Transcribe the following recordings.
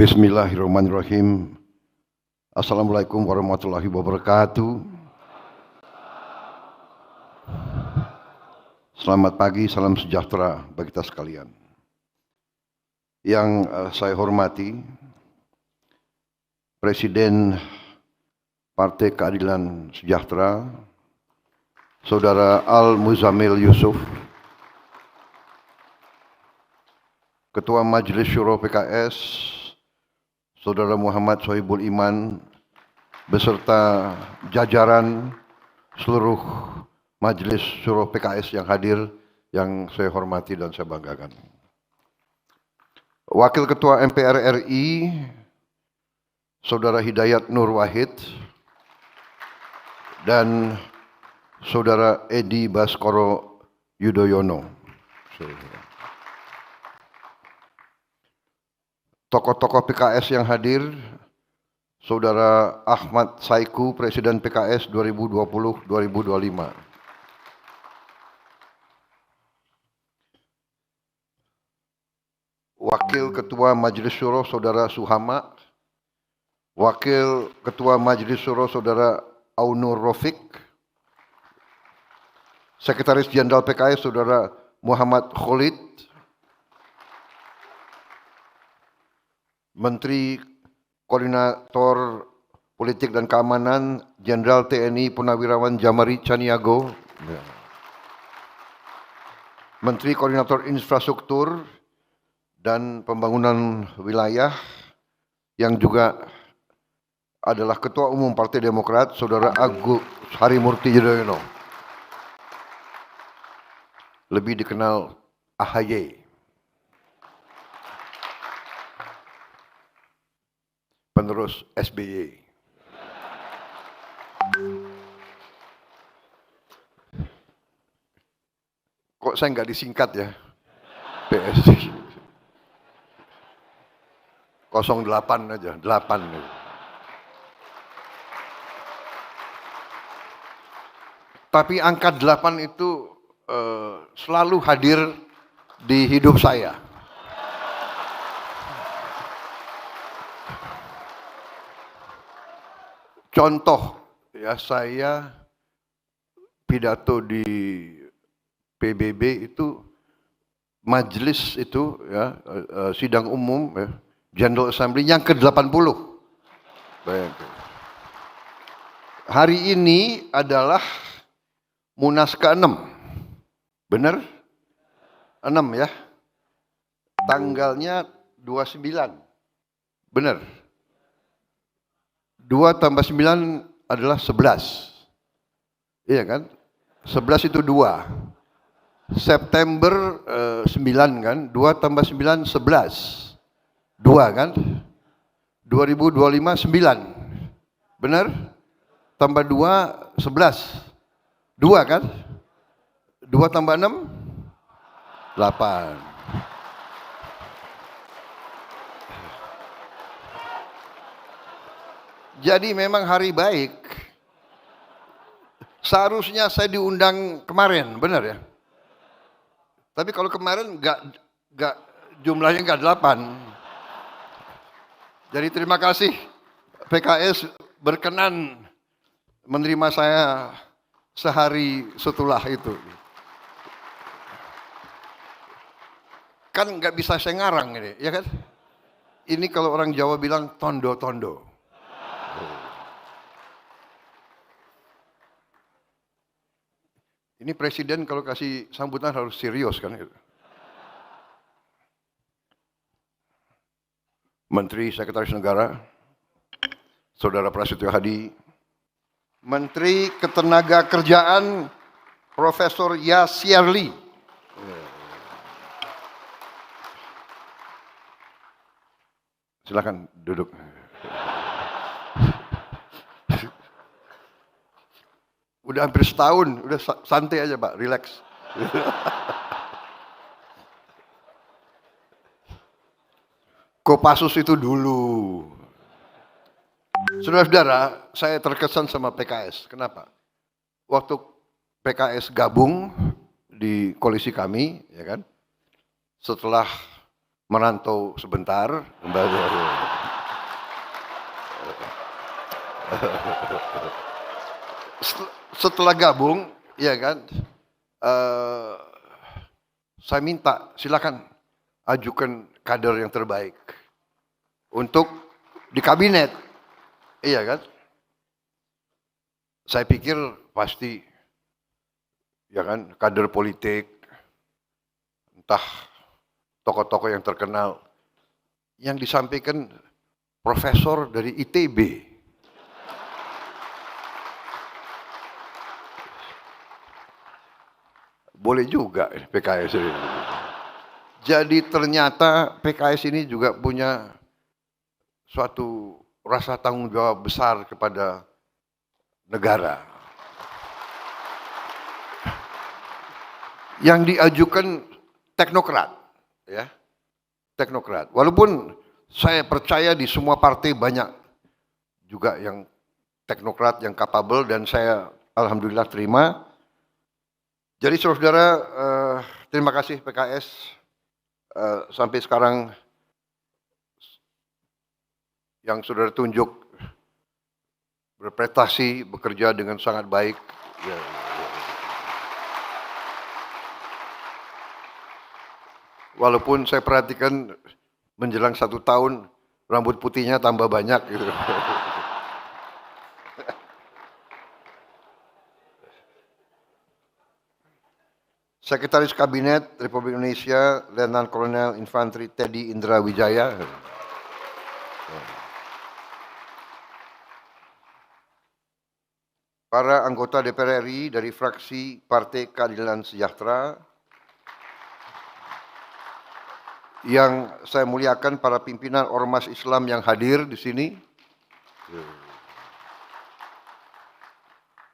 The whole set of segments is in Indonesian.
Bismillahirrahmanirrahim. Assalamualaikum warahmatullahi wabarakatuh. Selamat pagi, salam sejahtera bagi kita sekalian. Yang saya hormati Presiden Partai Keadilan Sejahtera, Saudara Al-Muzammil Yusuf, Ketua Majelis Syuro PKS, Saudara Muhammad Sohibul Iman, beserta jajaran seluruh Majelis Syuro PKS yang hadir, yang saya hormati dan saya banggakan. Wakil Ketua MPR RI, Saudara Hidayat Nur Wahid, dan Saudara Edi Baskoro Yudhoyono. Tokoh-tokoh PKS yang hadir, Saudara Ahmad Saiku, Presiden PKS 2020-2025. Wakil Ketua Majelis Syuro, Saudara Suhama. Wakil Ketua Majelis Syuro, Saudara Aunur Rofik. Sekretaris Jenderal PKS, Saudara Muhammad Khalid. Menteri Koordinator Politik dan Keamanan Jenderal TNI Purnawirawan Jamari Caniago, Menteri Koordinator Infrastruktur dan Pembangunan Wilayah yang juga adalah Ketua Umum Partai Demokrat, Saudara Agus Harimurti Yudhoyono, lebih dikenal AHY. Penerus SBY. Kok saya nggak disingkat ya? PS 08 aja, 8. Tapi angka 8 itu selalu hadir di hidup saya. Contoh, ya, saya pidato di PBB itu, majelis itu, ya, sidang umum, ya, General Assembly yang ke-80. Hari ini adalah Munas ke-6. Benar? 6 ya. Tanggalnya 29. Benar? 2 tambah 9 adalah 11. Iya kan? 11 itu 2. September 9 kan? 2 tambah 9, 11. 2 kan? 2025, 9. Benar? Tambah 2, 11. 2 kan? 2 tambah 6, 8. Jadi memang hari baik. Seharusnya saya diundang kemarin, benar ya? Tapi kalau kemarin nggak jumlahnya nggak 8. Jadi terima kasih PKS berkenan menerima saya sehari setelah itu. Kan nggak bisa saya ngarang ini, ya kan? Ini kalau orang Jawa bilang tondo-tondo. Ini presiden kalau kasih sambutan harus serius kan? Menteri Sekretaris Negara, Saudara Prasetyo Hadi, Menteri Ketenagakerjaan Profesor Yasirli, silakan duduk. Udah hampir setahun, udah santai aja Pak, relax. Kopassus itu dulu. Saudara-saudara, saya terkesan sama PKS. Kenapa? Waktu PKS gabung di koalisi kami, ya kan? Setelah merantau sebentar, kembali. Setelah gabung, ya kan, saya minta silakan ajukan kader yang terbaik untuk di kabinet, iya kan? Saya pikir pasti, ya kan, kader politik, entah tokoh-tokoh yang terkenal, yang disampaikan profesor dari ITB. Boleh juga PKS ini. Jadi ternyata PKS ini juga punya suatu rasa tanggung jawab besar kepada negara. Yang diajukan teknokrat, ya, teknokrat. Walaupun saya percaya di semua partai banyak juga yang teknokrat, yang capable, dan saya alhamdulillah terima. Jadi saudara-saudara, terima kasih PKS sampai sekarang yang saudara tunjuk berprestasi, bekerja dengan sangat baik. Ya. Walaupun saya perhatikan menjelang 1 tahun rambut putihnya tambah banyak gitu. Sekretaris Kabinet Republik Indonesia Letnan Kolonel Infantri Teddy Indra Wijaya. Para anggota DPR RI dari fraksi Partai Keadilan Sejahtera. Yang saya muliakan para pimpinan ormas Islam yang hadir di sini.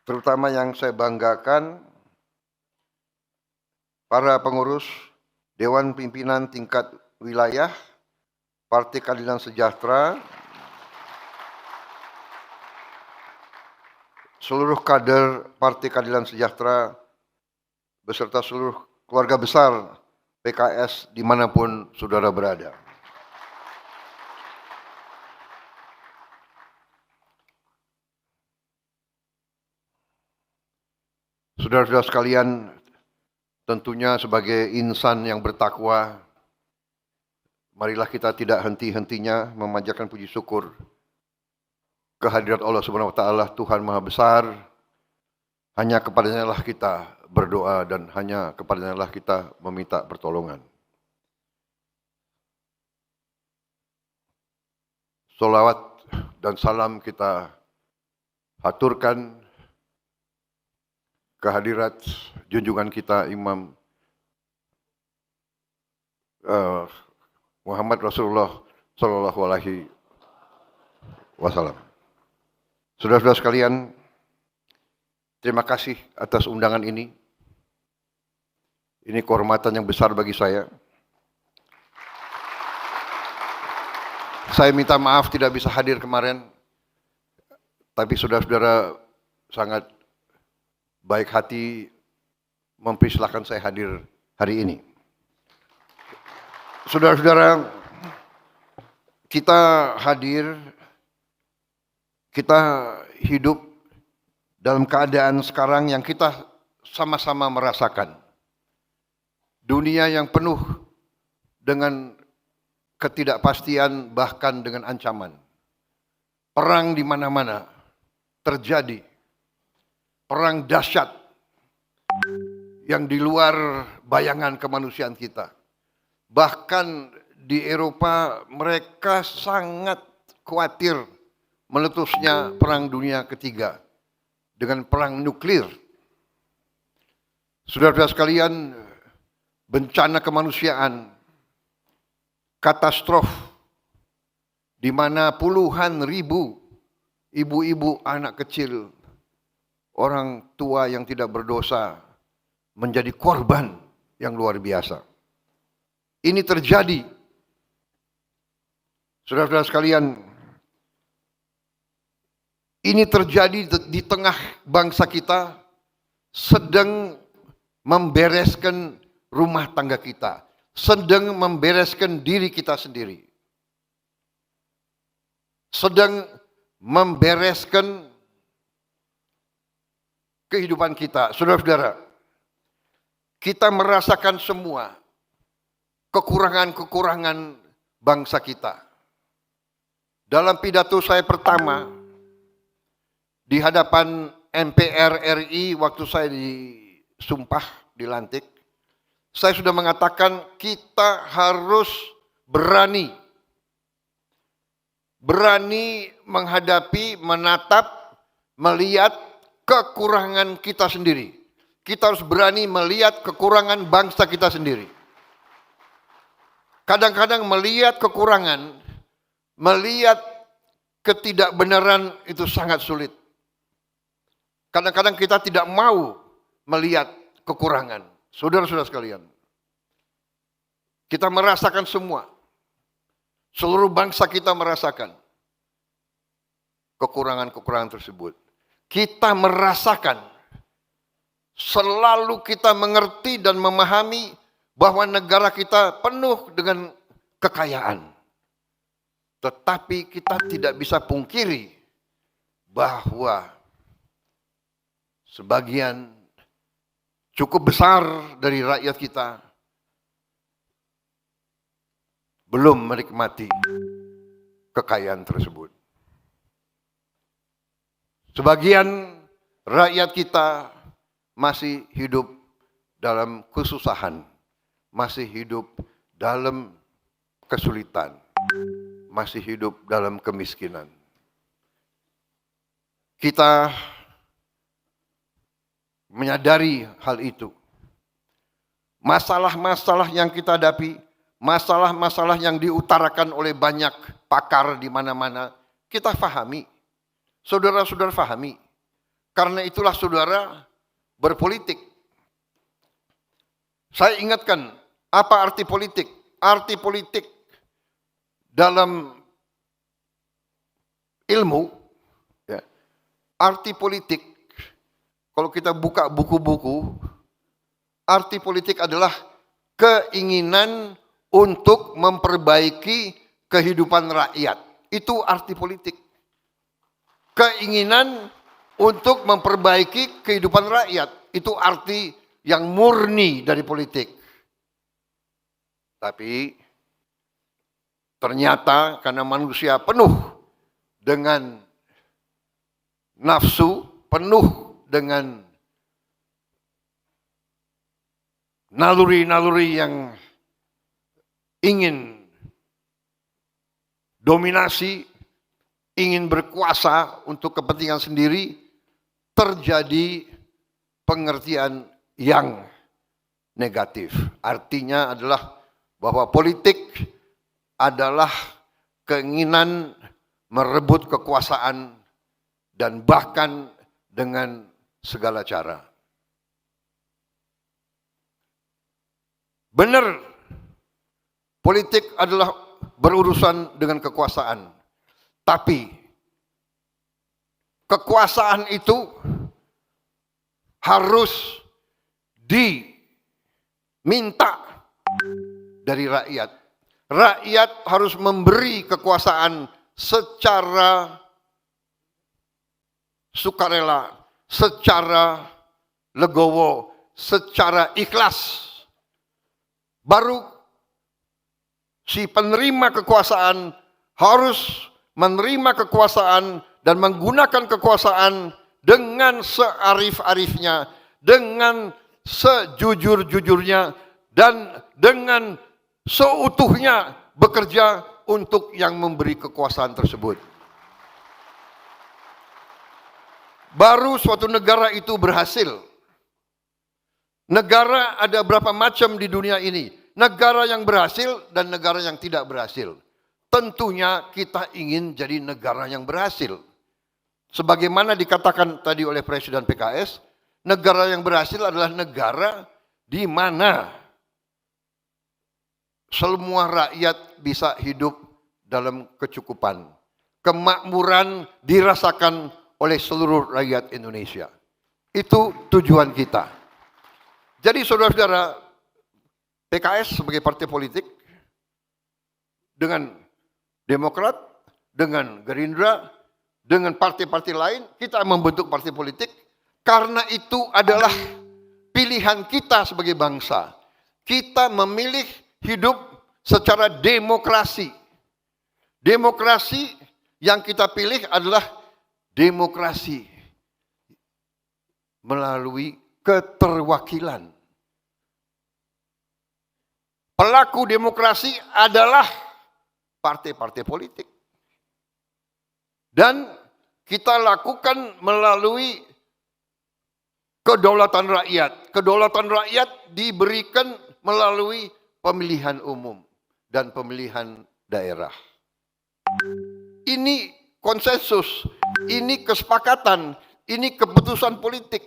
Terutama yang saya banggakan, para pengurus Dewan Pimpinan Tingkat Wilayah Partai Keadilan Sejahtera, seluruh kader Partai Keadilan Sejahtera, beserta seluruh keluarga besar PKS dimanapun saudara berada. Saudara-saudara sekalian, tentunya sebagai insan yang bertakwa, marilah kita tidak henti-hentinya memanjatkan puji syukur kehadirat Allah Subhanahu wa taala, Tuhan Maha Besar. Hanya kepadanya lah kita berdoa dan hanya kepadanya lah kita meminta pertolongan. Sholawat dan salam kita haturkan kehadirat junjungan kita Imam Muhammad Rasulullah Sallallahu Alaihi Wasallam. Saudara-saudara sekalian, terima kasih atas undangan ini. Ini kehormatan yang besar bagi saya. Saya minta maaf tidak bisa hadir kemarin, tapi saudara-saudara sangat baik hati mempersilahkan saya hadir hari ini. Saudara-saudara, kita hadir, kita hidup dalam keadaan sekarang yang kita sama-sama merasakan. Dunia yang penuh dengan ketidakpastian, bahkan dengan ancaman. Perang di mana-mana terjadi. Perang dahsyat yang di luar bayangan kemanusiaan kita. Bahkan di Eropa mereka sangat khawatir meletusnya perang dunia ketiga dengan perang nuklir. Saudara-saudara sekalian, bencana kemanusiaan, katastrof, di mana puluhan ribu ibu-ibu, anak kecil, orang tua yang tidak berdosa menjadi korban yang luar biasa. Ini terjadi. Saudara-saudara sekalian, ini terjadi di tengah bangsa kita sedang membereskan rumah tangga kita, sedang membereskan diri kita sendiri, sedang membereskan kehidupan kita. Saudara-saudara, kita merasakan semua kekurangan-kekurangan bangsa kita. Dalam pidato saya pertama di hadapan MPR RI waktu saya disumpah, dilantik, saya sudah mengatakan kita harus berani menghadapi, menatap, melihat kekurangan kita sendiri. Kita harus berani melihat kekurangan bangsa kita sendiri. Kadang-kadang melihat kekurangan, melihat ketidakbenaran itu sangat sulit. Kadang-kadang kita tidak mau melihat kekurangan. Saudara-saudara sekalian, kita merasakan semua. Seluruh bangsa kita merasakan kekurangan-kekurangan tersebut. Kita merasakan, selalu kita mengerti dan memahami bahwa negara kita penuh dengan kekayaan. Tetapi kita tidak bisa pungkiri bahwa sebagian cukup besar dari rakyat kita belum menikmati kekayaan tersebut. Sebagian rakyat kita masih hidup dalam kesusahan, masih hidup dalam kesulitan, masih hidup dalam kemiskinan. Kita menyadari hal itu. Masalah-masalah yang kita hadapi, masalah-masalah yang diutarakan oleh banyak pakar di mana-mana, kita fahami. Saudara-saudara fahami. Karena itulah saudara berpolitik. Saya ingatkan, apa arti politik? Arti politik dalam ilmu, ya, arti politik, kalau kita buka buku-buku, arti politik adalah keinginan untuk memperbaiki kehidupan rakyat. Itu arti politik. Keinginan untuk memperbaiki kehidupan rakyat. Itu arti yang murni dari politik. Tapi ternyata karena manusia penuh dengan nafsu, penuh dengan naluri-naluri yang ingin dominasi, ingin berkuasa untuk kepentingan sendiri, terjadi pengertian yang negatif. Artinya adalah bahwa politik adalah keinginan merebut kekuasaan dan bahkan dengan segala cara. Benar, politik adalah berurusan dengan kekuasaan. Tapi kekuasaan itu harus diminta dari rakyat. Rakyat harus memberi kekuasaan secara sukarela, secara legowo, secara ikhlas. Baru si penerima kekuasaan harus menerima kekuasaan dan menggunakan kekuasaan dengan searif-arifnya, dengan sejujur-jujurnya, dan dengan seutuhnya bekerja untuk yang memberi kekuasaan tersebut. Baru suatu negara itu berhasil. Negara ada berapa macam di dunia ini? Negara yang berhasil dan negara yang tidak berhasil. Tentunya kita ingin jadi negara yang berhasil. Sebagaimana dikatakan tadi oleh Presiden PKS, negara yang berhasil adalah negara di mana semua rakyat bisa hidup dalam kecukupan. Kemakmuran dirasakan oleh seluruh rakyat Indonesia. Itu tujuan kita. Jadi saudara-saudara, PKS sebagai partai politik dengan Demokrat, dengan Gerindra, dengan partai-partai lain, kita membentuk partai politik, karena itu adalah pilihan kita sebagai bangsa. Kita memilih hidup secara demokrasi. Demokrasi yang kita pilih adalah demokrasi melalui keterwakilan. Pelaku demokrasi adalah partai-partai politik. Dan kita lakukan melalui kedaulatan rakyat. Kedaulatan rakyat diberikan melalui pemilihan umum dan pemilihan daerah. Ini konsensus, ini kesepakatan, ini keputusan politik.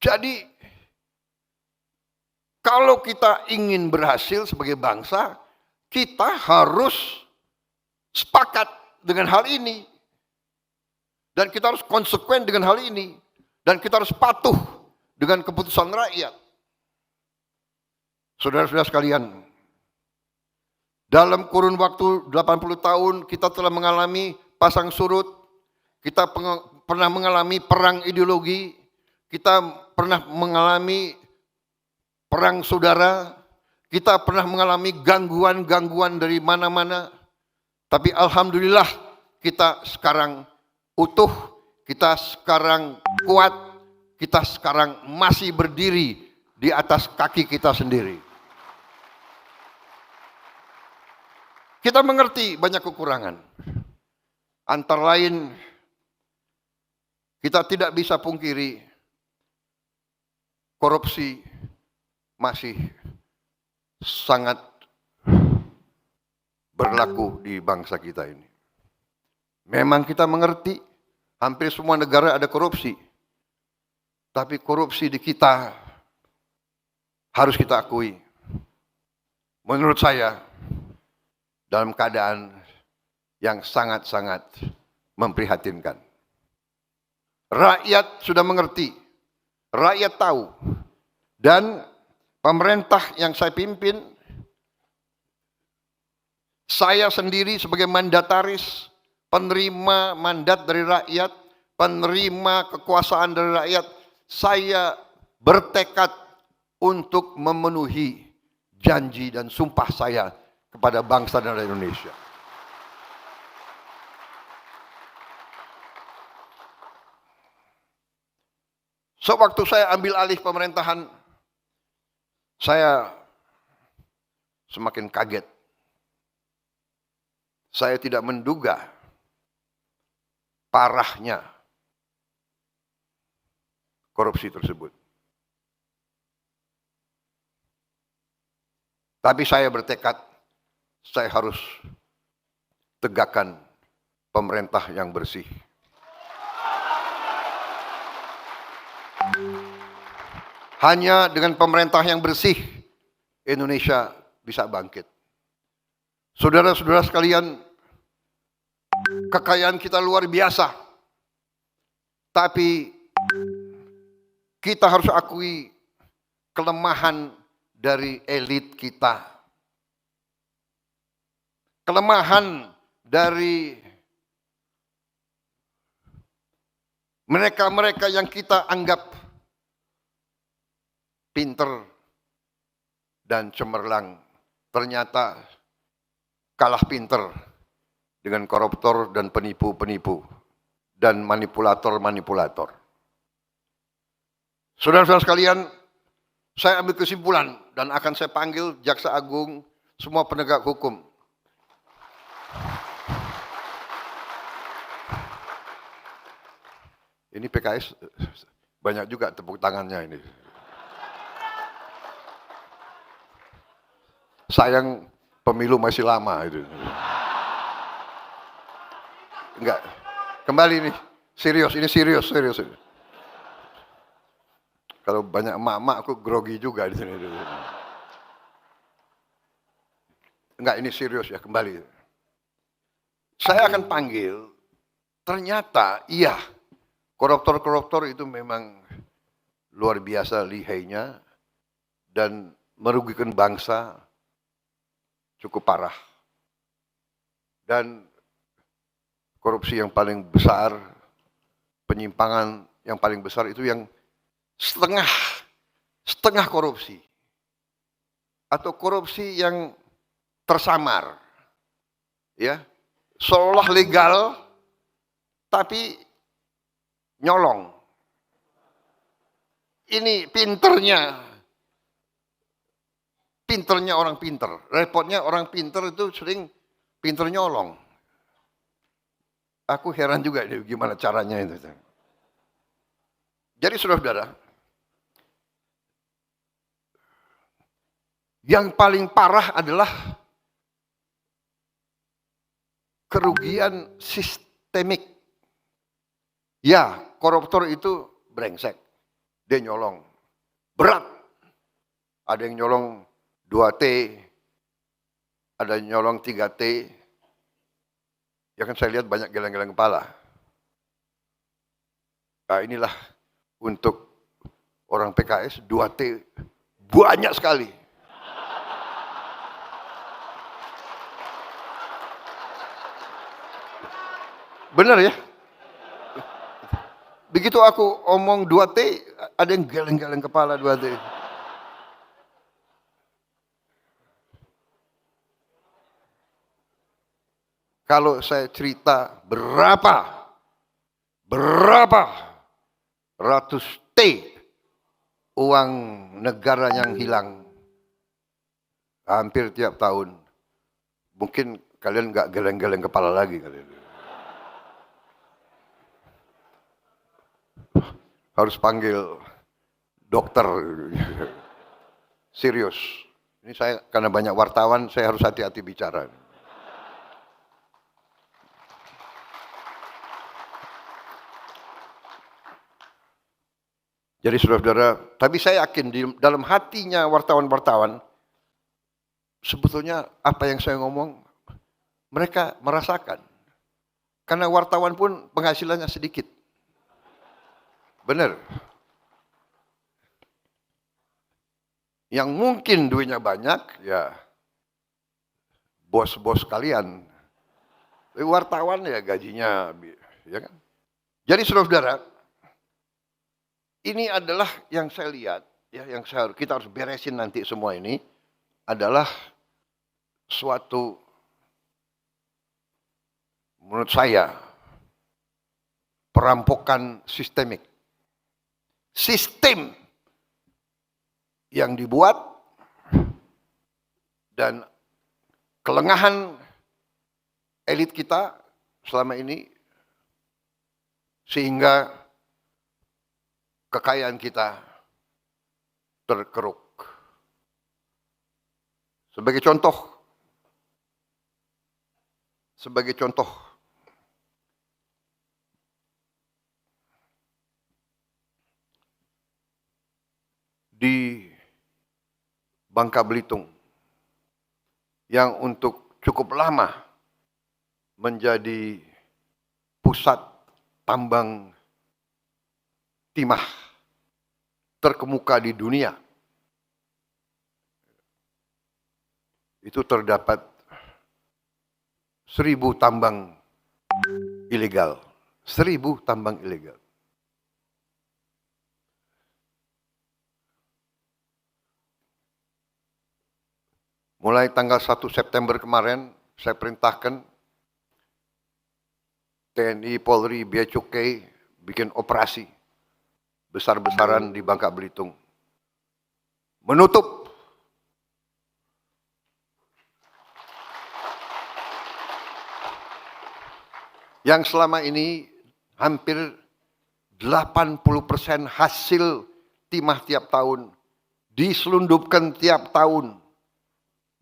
Jadi, kalau kita ingin berhasil sebagai bangsa, kita harus sepakat dengan hal ini. Dan kita harus konsekuen dengan hal ini. Dan kita harus patuh dengan keputusan rakyat. Saudara-saudara sekalian, dalam kurun waktu 80 tahun kita telah mengalami pasang surut, kita pernah mengalami perang ideologi, kita pernah mengalami perang saudara, kita pernah mengalami gangguan-gangguan dari mana-mana, tapi alhamdulillah kita sekarang utuh, kita sekarang kuat, kita sekarang masih berdiri di atas kaki kita sendiri. Kita mengerti banyak kekurangan. Antara lain, kita tidak bisa pungkiri korupsi masih sangat berlaku di bangsa kita ini. Memang kita mengerti hampir semua negara ada korupsi. Tapi korupsi di kita harus kita akui. Menurut saya dalam keadaan yang sangat-sangat memprihatinkan. Rakyat sudah mengerti, rakyat tahu, dan pemerintah yang saya pimpin, saya sendiri sebagai mandataris, penerima mandat dari rakyat, penerima kekuasaan dari rakyat, saya bertekad untuk memenuhi janji dan sumpah saya kepada bangsa dan rakyat Indonesia. Sewaktu saya ambil alih pemerintahan, saya semakin kaget. Saya tidak menduga parahnya korupsi tersebut. Tapi saya bertekad, saya harus tegakkan pemerintah yang bersih. Hanya dengan pemerintah yang bersih, Indonesia bisa bangkit. Saudara-saudara sekalian, kekayaan kita luar biasa. Tapi kita harus akui kelemahan dari elit kita. Kelemahan dari mereka-mereka yang kita anggap pinter dan cemerlang, ternyata kalah pinter dengan koruptor dan penipu-penipu dan manipulator-manipulator. Saudara-saudara sekalian, saya ambil kesimpulan dan akan saya panggil Jaksa Agung, semua penegak hukum. Ini PKS banyak juga tepuk tangannya ini. Sayang pemilu masih lama itu. Enggak. Kembali nih, serius, ini serius. Kalau banyak emak-emak aku grogi juga di sini. Enggak, ini serius ya, kembali. Saya akan panggil, ternyata iya, koruptor-koruptor itu memang luar biasa lihainya dan merugikan bangsa cukup parah. Dan korupsi yang paling besar, penyimpangan yang paling besar itu yang setengah korupsi. Atau korupsi yang tersamar. Ya, seolah legal tapi nyolong. Ini pinternya orang pinter. Repotnya orang pinter itu sering pinter nyolong. Aku heran juga ini gimana caranya itu. Jadi saudara-saudara, yang paling parah adalah kerugian sistemik. Ya, koruptor itu brengsek. Dia nyolong. Berat. Ada yang nyolong 2T, ada yang nyolong 3T. Ya kan saya lihat banyak geleng-geleng kepala. Nah inilah untuk orang PKS 2T banyak sekali. Benar ya? Begitu aku omong 2T, ada yang geleng-geleng kepala 2T. Kalau saya cerita berapa ratus T uang negara yang hilang hampir tiap tahun, mungkin kalian nggak geleng-geleng kepala lagi kalian. Harus panggil dokter. Serius. Ini saya karena banyak wartawan, saya harus hati-hati bicara. Jadi saudara-saudara, tapi saya yakin di dalam hatinya wartawan-wartawan, sebetulnya apa yang saya ngomong, mereka merasakan. Karena wartawan pun penghasilannya sedikit. Benar. Yang mungkin duitnya banyak, ya bos-bos kalian. Tapi wartawan ya gajinya, ya kan? Jadi saudara-saudara, ini adalah yang saya lihat, ya, yang kita harus beresin nanti semua ini adalah suatu, menurut saya, perampokan sistemik. Sistem yang dibuat dan kelengahan elit kita selama ini sehingga kekayaan kita terkeruk. Sebagai contoh, di Bangka Belitung yang untuk cukup lama menjadi pusat tambang timah terkemuka di dunia. Itu terdapat 1.000 tambang ilegal. 1.000 tambang ilegal. Mulai tanggal 1 September kemarin, saya perintahkan TNI, Polri, Bea Cukai bikin operasi besar-besaran di Bangka Belitung. Menutup yang selama ini hampir 80% hasil timah tiap tahun diselundupkan tiap tahun.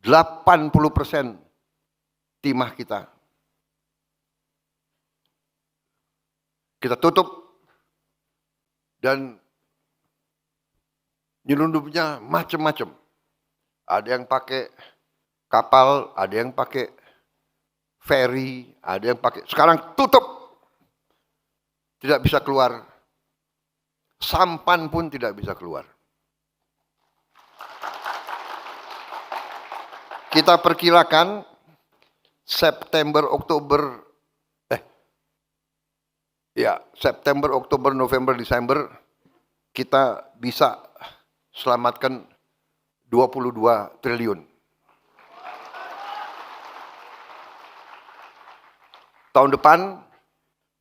80% timah kita tutup dan nyelundupnya macam-macam. Ada yang pakai kapal, ada yang pakai ferry, ada yang pakai. Sekarang tutup, tidak bisa keluar. Sampan pun tidak bisa keluar. Kita perkirakan September, Oktober, September, Oktober, November, Desember, kita bisa selamatkan 22 triliun. Tahun depan,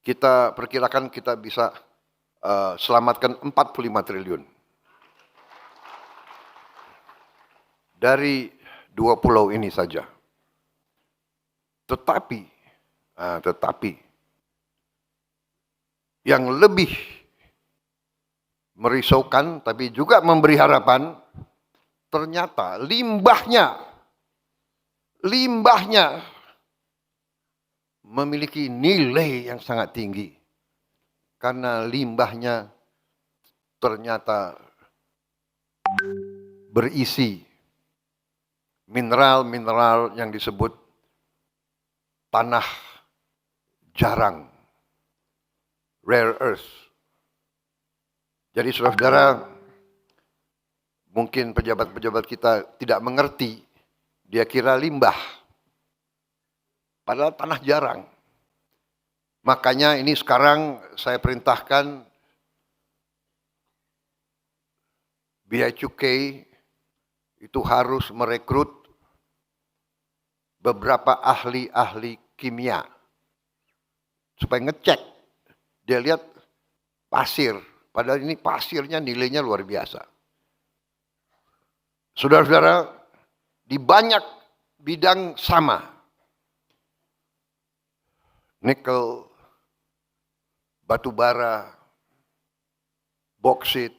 kita perkirakan kita bisa selamatkan 45 triliun. Dari 2 pulau ini saja. Tetapi yang lebih merisaukan tapi juga memberi harapan, ternyata limbahnya memiliki nilai yang sangat tinggi. Karena limbahnya ternyata berisi mineral-mineral yang disebut tanah jarang, rare earth. Jadi saudara-saudara, mungkin pejabat-pejabat kita tidak mengerti, dia kira limbah, padahal tanah jarang. Makanya ini sekarang saya perintahkan Bea Cukai itu harus merekrut beberapa ahli-ahli kimia supaya ngecek. Dia lihat pasir, padahal ini pasirnya nilainya luar biasa. Saudara-saudara, di banyak bidang sama. Nikel, batu bara, boksit,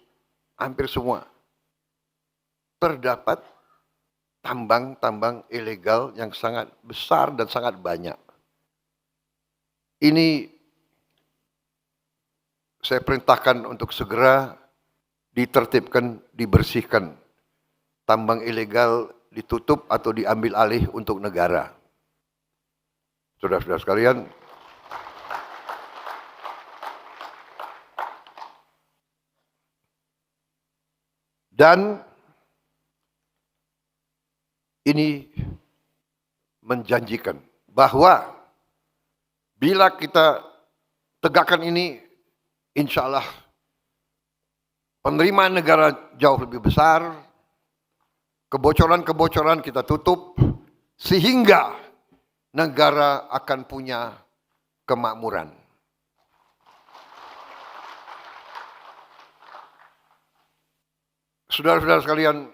hampir semua. Terdapat tambang-tambang ilegal yang sangat besar dan sangat banyak. Ini saya perintahkan untuk segera ditertibkan, dibersihkan. Tambang ilegal ditutup atau diambil alih untuk negara. Saudara-saudara sekalian, dan ini menjanjikan bahwa bila kita tegakkan ini, insya Allah penerimaan negara jauh lebih besar, kebocoran-kebocoran kita tutup, sehingga negara akan punya kemakmuran. Saudara-saudara sekalian,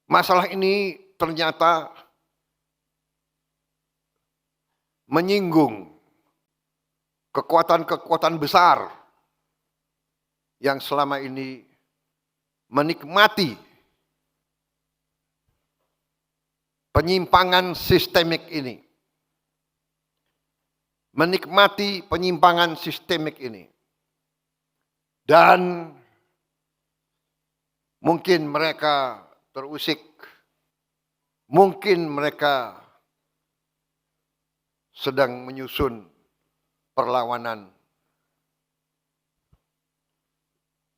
masalah ini ternyata menyinggung kekuatan-kekuatan besar yang selama ini menikmati penyimpangan sistemik ini. Menikmati penyimpangan sistemik ini. Dan mungkin mereka terusik, mungkin mereka sedang menyusun perlawanan.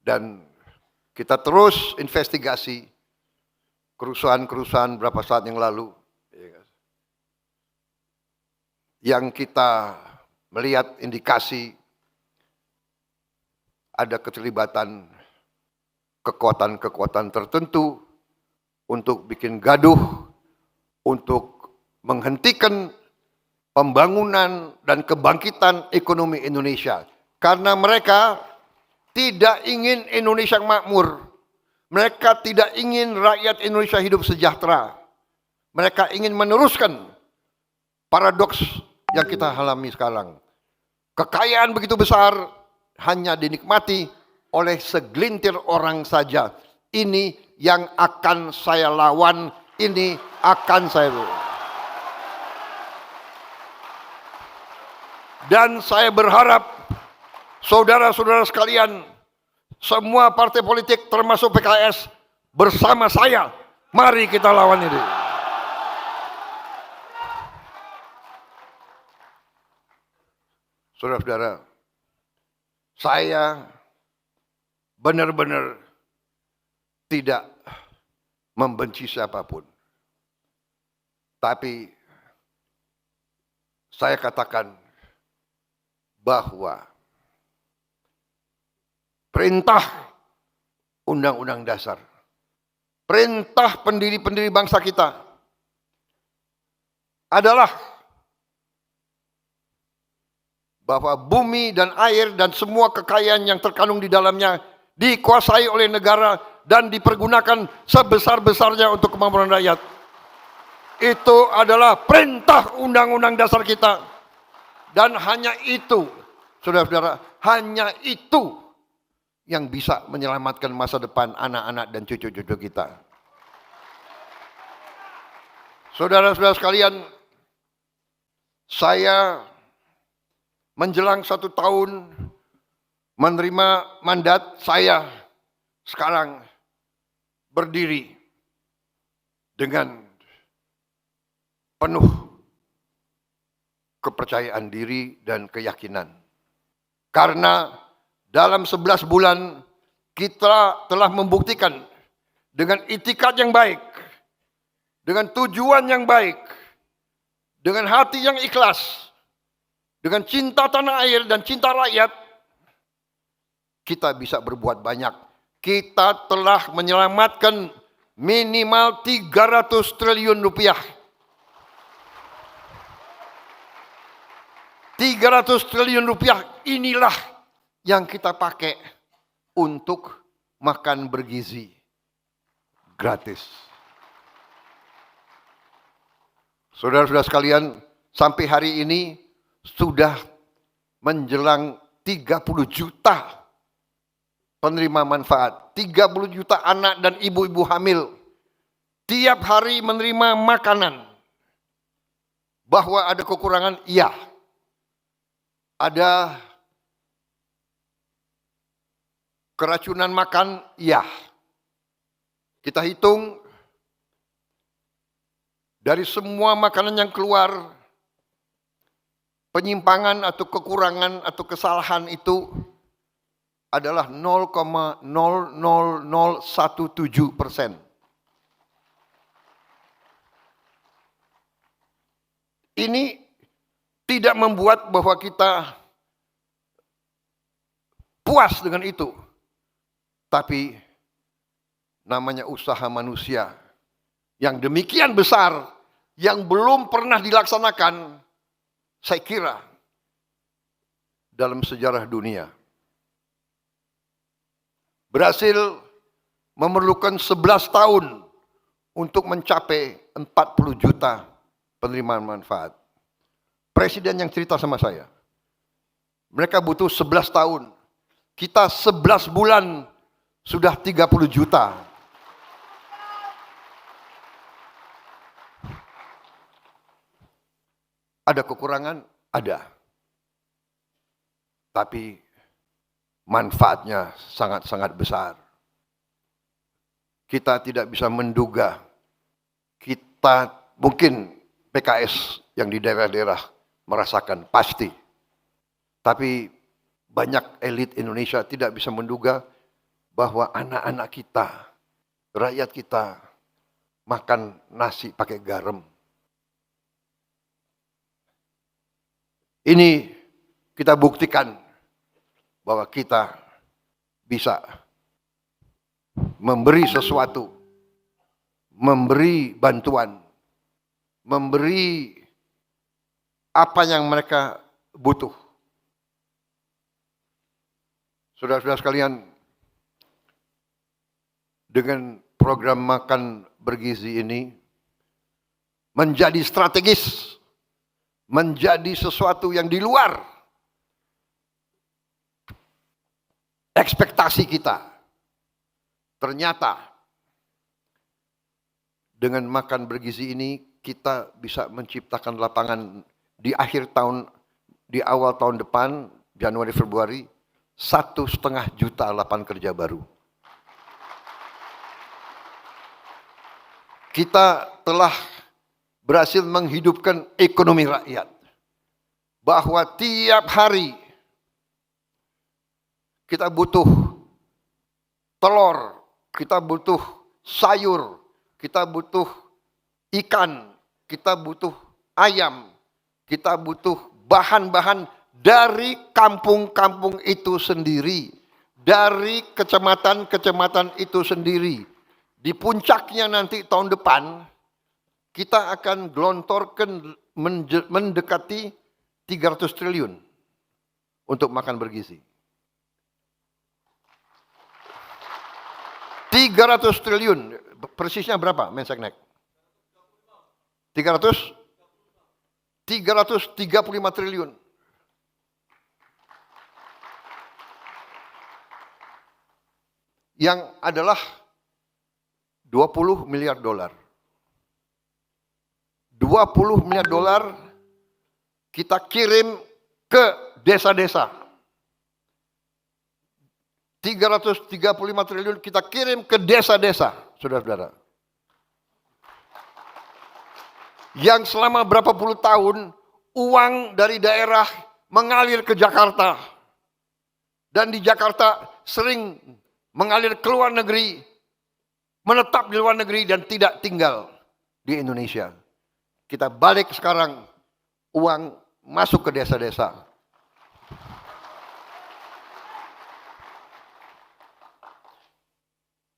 Dan kita terus investigasi kerusuhan-kerusuhan beberapa saat yang lalu. Yang kita melihat indikasi ada keterlibatan kekuatan-kekuatan tertentu untuk bikin gaduh, untuk menghentikan pembangunan dan kebangkitan ekonomi Indonesia. Karena mereka tidak ingin Indonesia makmur. Mereka tidak ingin rakyat Indonesia hidup sejahtera. Mereka ingin meneruskan paradoks yang kita alami sekarang. Kekayaan begitu besar hanya dinikmati oleh segelintir orang saja. Ini yang akan saya lawan, ini akan saya lawan. Dan saya berharap saudara-saudara sekalian, semua partai politik termasuk PKS bersama saya, mari kita lawan ini. Saudara-saudara, saya benar-benar tidak membenci siapapun. Tapi saya katakan bahwa perintah Undang-Undang Dasar, perintah pendiri-pendiri bangsa kita adalah bahwa bumi dan air dan semua kekayaan yang terkandung di dalamnya dikuasai oleh negara dan dipergunakan sebesar-besarnya untuk kemakmuran rakyat. Itu adalah perintah Undang-Undang Dasar kita. Dan hanya itu, saudara-saudara, hanya itu yang bisa menyelamatkan masa depan anak-anak dan cucu-cucu kita. Saudara-saudara sekalian, saya menjelang 1 tahun menerima mandat, saya sekarang berdiri dengan penuh kepercayaan diri dan keyakinan. Karena dalam 11 bulan kita telah membuktikan dengan itikat yang baik, dengan tujuan yang baik, dengan hati yang ikhlas, dengan cinta tanah air dan cinta rakyat, kita bisa berbuat banyak. Kita telah menyelamatkan minimal 300 triliun rupiah. 300 triliun rupiah inilah yang kita pakai untuk makan bergizi gratis. Saudara-saudara sekalian, sampai hari ini sudah menjelang 30 juta penerima manfaat. 30 juta anak dan ibu-ibu hamil tiap hari menerima makanan. Bahwa ada kekurangan, iya. Ada keracunan makan, iya. Kita hitung dari semua makanan yang keluar, penyimpangan atau kekurangan atau kesalahan itu adalah 0,00017%. Ini tidak membuat bahwa kita puas dengan itu. Tapi namanya usaha manusia yang demikian besar, yang belum pernah dilaksanakan, saya kira dalam sejarah dunia. Berhasil memerlukan 11 tahun untuk mencapai 40 juta penerimaan manfaat. Presiden yang cerita sama saya, mereka butuh 11 tahun. Kita 11 bulan sudah 30 juta. Ada kekurangan? Ada. Tapi manfaatnya sangat-sangat besar. Kita tidak bisa menduga. Kita mungkin PKS yang di daerah-daerah merasakan pasti. Tapi banyak elit Indonesia tidak bisa menduga bahwa anak-anak kita, rakyat kita makan nasi pakai garam. Ini kita buktikan bahwa kita bisa memberi sesuatu, memberi bantuan, memberi apa yang mereka butuh. Saudara-saudara sekalian, dengan program makan bergizi ini menjadi strategis, menjadi sesuatu yang di luar ekspektasi kita. Ternyata dengan makan bergizi ini kita bisa menciptakan lapangan di akhir tahun, di awal tahun depan, Januari Februari, 1,5 juta lapangan kerja baru. Kita telah berhasil menghidupkan ekonomi rakyat. Bahwa tiap hari kita butuh telur, kita butuh sayur, kita butuh ikan, kita butuh ayam, kita butuh bahan-bahan dari kampung-kampung itu sendiri, dari kecamatan-kecamatan itu sendiri. Di puncaknya nanti tahun depan, kita akan gelontorkan mendekati 300 triliun untuk makan bergizi. 300 triliun, persisnya berapa Menseknek? 335 triliun. Yang adalah 20 miliar dolar. 20 miliar dolar kita kirim ke desa-desa. 335 triliun kita kirim ke desa-desa, saudara-saudara. Yang selama berapa puluh tahun uang dari daerah mengalir ke Jakarta. Dan di Jakarta sering mengalir ke luar negeri, menetap di luar negeri dan tidak tinggal di Indonesia. Kita balik sekarang, uang masuk ke desa-desa.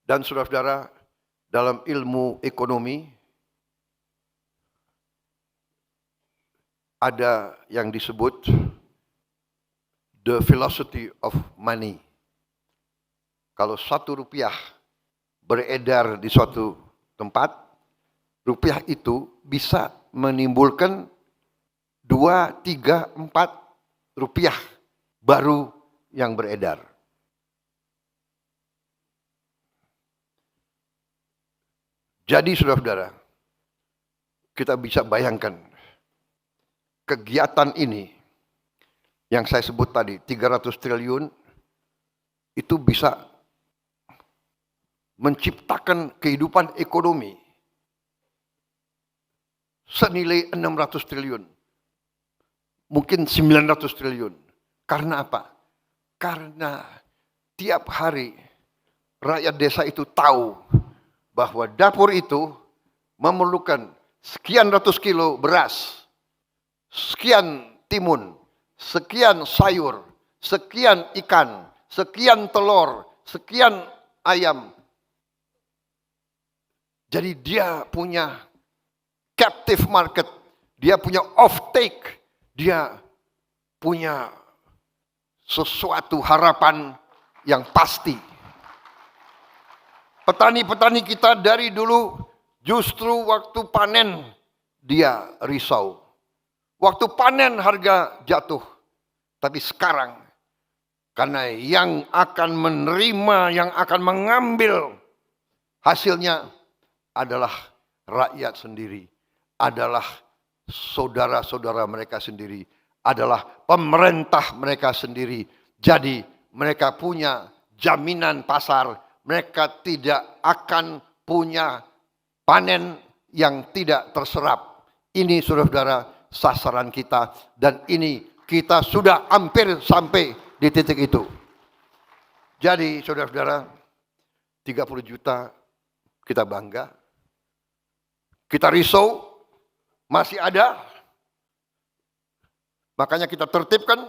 Dan saudara-saudara, dalam ilmu ekonomi, ada yang disebut the velocity of money. Kalau 1 rupiah beredar di suatu tempat, rupiah itu bisa menimbulkan 2, 3, 4 rupiah baru yang beredar. Jadi saudara-saudara, kita bisa bayangkan kegiatan ini yang saya sebut tadi 300 triliun itu bisa menciptakan kehidupan ekonomi senilai 600 triliun. Mungkin 900 triliun. Karena apa? Karena tiap hari rakyat desa itu tahu bahwa dapur itu memerlukan sekian ratus kilo beras, sekian timun, sekian sayur, sekian ikan, sekian telur, sekian ayam. Jadi dia punya captive market, dia punya off-take, dia punya sesuatu harapan yang pasti. Petani-petani kita dari dulu justru waktu panen dia risau. Waktu panen harga jatuh. Tapi sekarang karena yang akan menerima, yang akan mengambil hasilnya adalah rakyat sendiri, adalah saudara-saudara mereka sendiri, adalah pemerintah mereka sendiri. Jadi mereka punya jaminan pasar. Mereka tidak akan punya panen yang tidak terserap. Ini saudara-saudara sasaran kita. Dan ini kita sudah hampir sampai di titik itu. Jadi saudara-saudara 30 juta kita bangga. Kita risau masih ada. Makanya kita tertibkan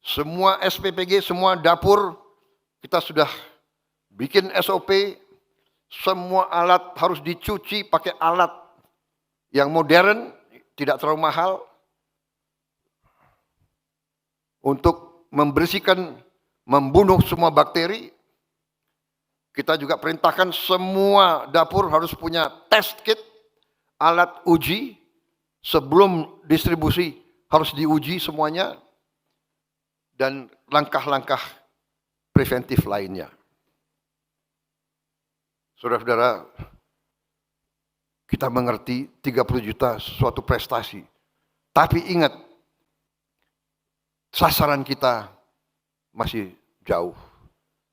semua SPPG, semua dapur kita sudah bikin SOP, semua alat harus dicuci pakai alat yang modern, tidak terlalu mahal, untuk membersihkan, membunuh semua bakteri. Kita juga perintahkan semua dapur harus punya test kit, alat uji, sebelum distribusi harus diuji semuanya, dan langkah-langkah preventif lainnya. Saudara-saudara, kita mengerti 30 juta suatu prestasi. Tapi ingat, sasaran kita masih jauh.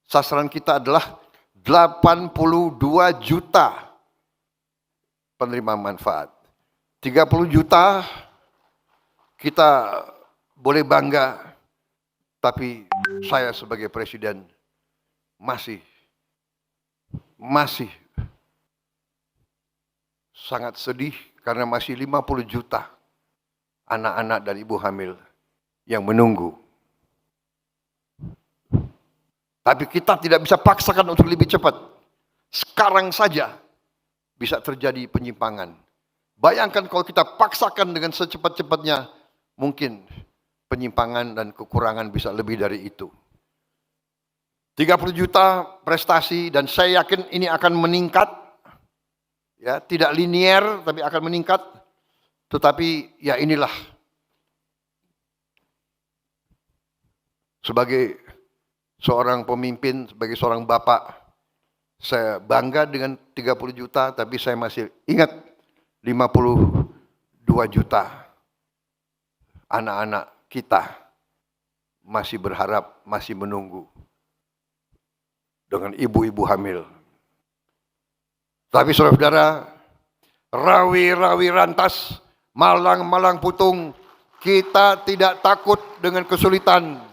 Sasaran kita adalah 82 juta penerima manfaat. 30 juta kita boleh bangga, tapi saya sebagai presiden masih sangat sedih Karena masih 50 juta anak-anak dan ibu hamil yang menunggu. Tapi kita tidak bisa paksakan untuk lebih cepat. Sekarang saja bisa terjadi penyimpangan. Bayangkan kalau kita paksakan dengan secepat-cepatnya, mungkin penyimpangan dan kekurangan bisa lebih dari itu. 30 juta prestasi dan saya yakin ini akan meningkat. Ya, tidak linier tapi akan meningkat. Tetapi ya inilah. Sebagai seorang pemimpin, sebagai seorang bapak, saya bangga dengan 30 juta, tapi saya masih ingat 52 juta anak-anak kita masih berharap, masih menunggu dengan ibu-ibu hamil. Tapi saudara-saudara, rawi-rawi rantas, malang-malang putung, kita tidak takut dengan kesulitan.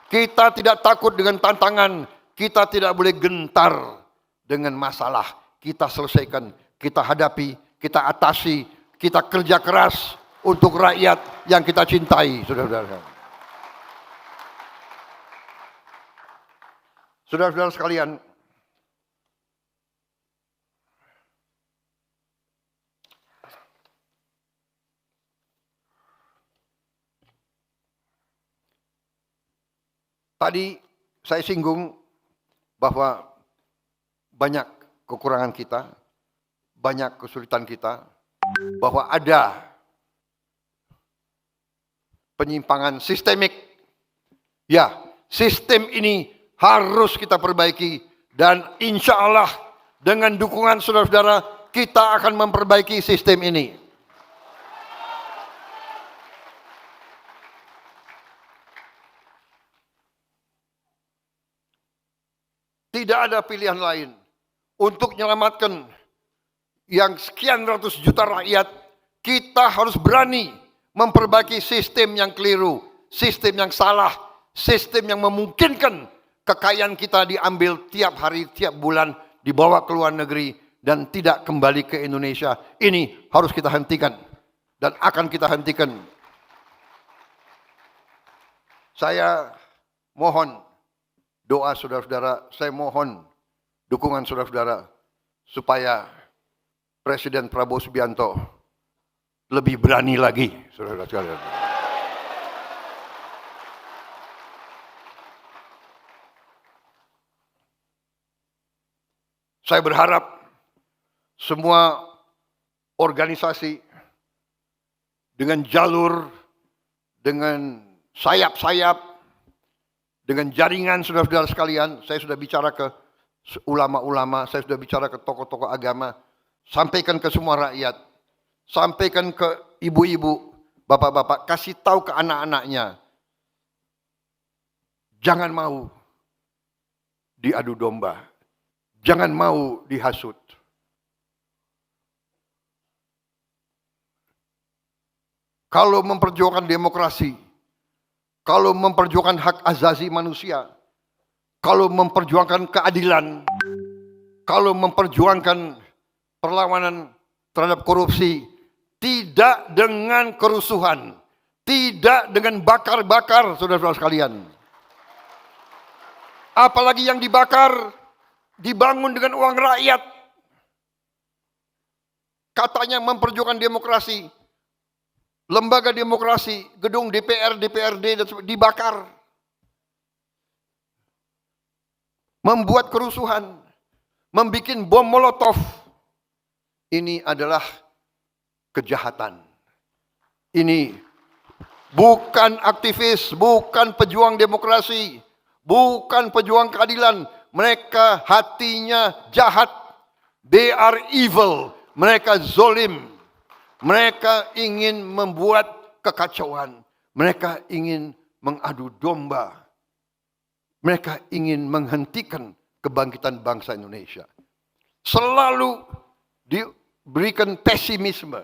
Kita tidak takut dengan tantangan, kita tidak boleh gentar dengan masalah. Kita selesaikan, kita hadapi, kita atasi, kita kerja keras untuk rakyat yang kita cintai, saudara-saudara. Saudara-saudara sekalian, tadi saya singgung bahwa banyak kekurangan kita, banyak kesulitan kita, bahwa ada penyimpangan sistemik. Ya, sistem ini harus kita perbaiki dan insya Allah dengan dukungan saudara-saudara kita akan memperbaiki sistem ini. Tidak ada pilihan lain untuk menyelamatkan yang sekian ratus juta rakyat. Kita harus berani memperbaiki sistem yang keliru, sistem yang salah, sistem yang memungkinkan kekayaan kita diambil tiap hari, tiap bulan, dibawa ke luar negeri dan tidak kembali ke Indonesia. Ini harus kita hentikan dan akan kita hentikan. Saya mohon doa saudara-saudara, saya mohon dukungan saudara-saudara supaya Presiden Prabowo Subianto lebih berani lagi, saudara-saudara. Saya berharap semua organisasi dengan jalur, dengan sayap-sayap, dengan jaringan saudara-saudara sekalian, saya sudah bicara ke ulama-ulama, saya sudah bicara ke tokoh-tokoh agama, sampaikan ke semua rakyat, sampaikan ke ibu-ibu, bapak-bapak, kasih tahu ke anak-anaknya, jangan mau diadu domba, jangan mau dihasut. Kalau memperjuangkan demokrasi, kalau memperjuangkan hak asasi manusia, kalau memperjuangkan keadilan, kalau memperjuangkan perlawanan terhadap korupsi, tidak dengan kerusuhan, tidak dengan bakar-bakar, saudara-saudara sekalian. Apalagi yang dibakar, dibangun dengan uang rakyat. Katanya memperjuangkan demokrasi. Lembaga demokrasi, gedung DPR, DPRD, dan dibakar. Membuat kerusuhan, membuat bom molotov. Ini adalah kejahatan. Ini bukan aktivis, bukan pejuang demokrasi, bukan pejuang keadilan. Mereka hatinya jahat. They are evil. Mereka zolim. Mereka ingin membuat kekacauan. Mereka ingin mengadu domba. Mereka ingin menghentikan kebangkitan bangsa Indonesia. Selalu diberikan pesimisme.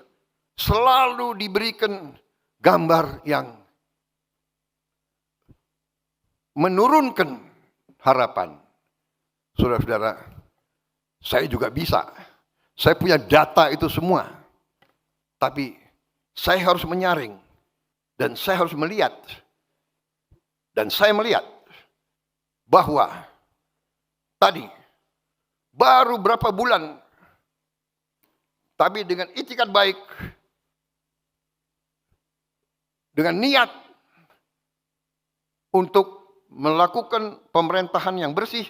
Selalu diberikan gambar yang menurunkan harapan. Saudara-saudara, saya juga bisa. Saya punya data itu semua. Tapi saya harus menyaring. Dan saya harus melihat. Dan saya melihat bahwa tadi baru berapa bulan, tapi dengan itikat baik, dengan niat untuk melakukan pemerintahan yang bersih,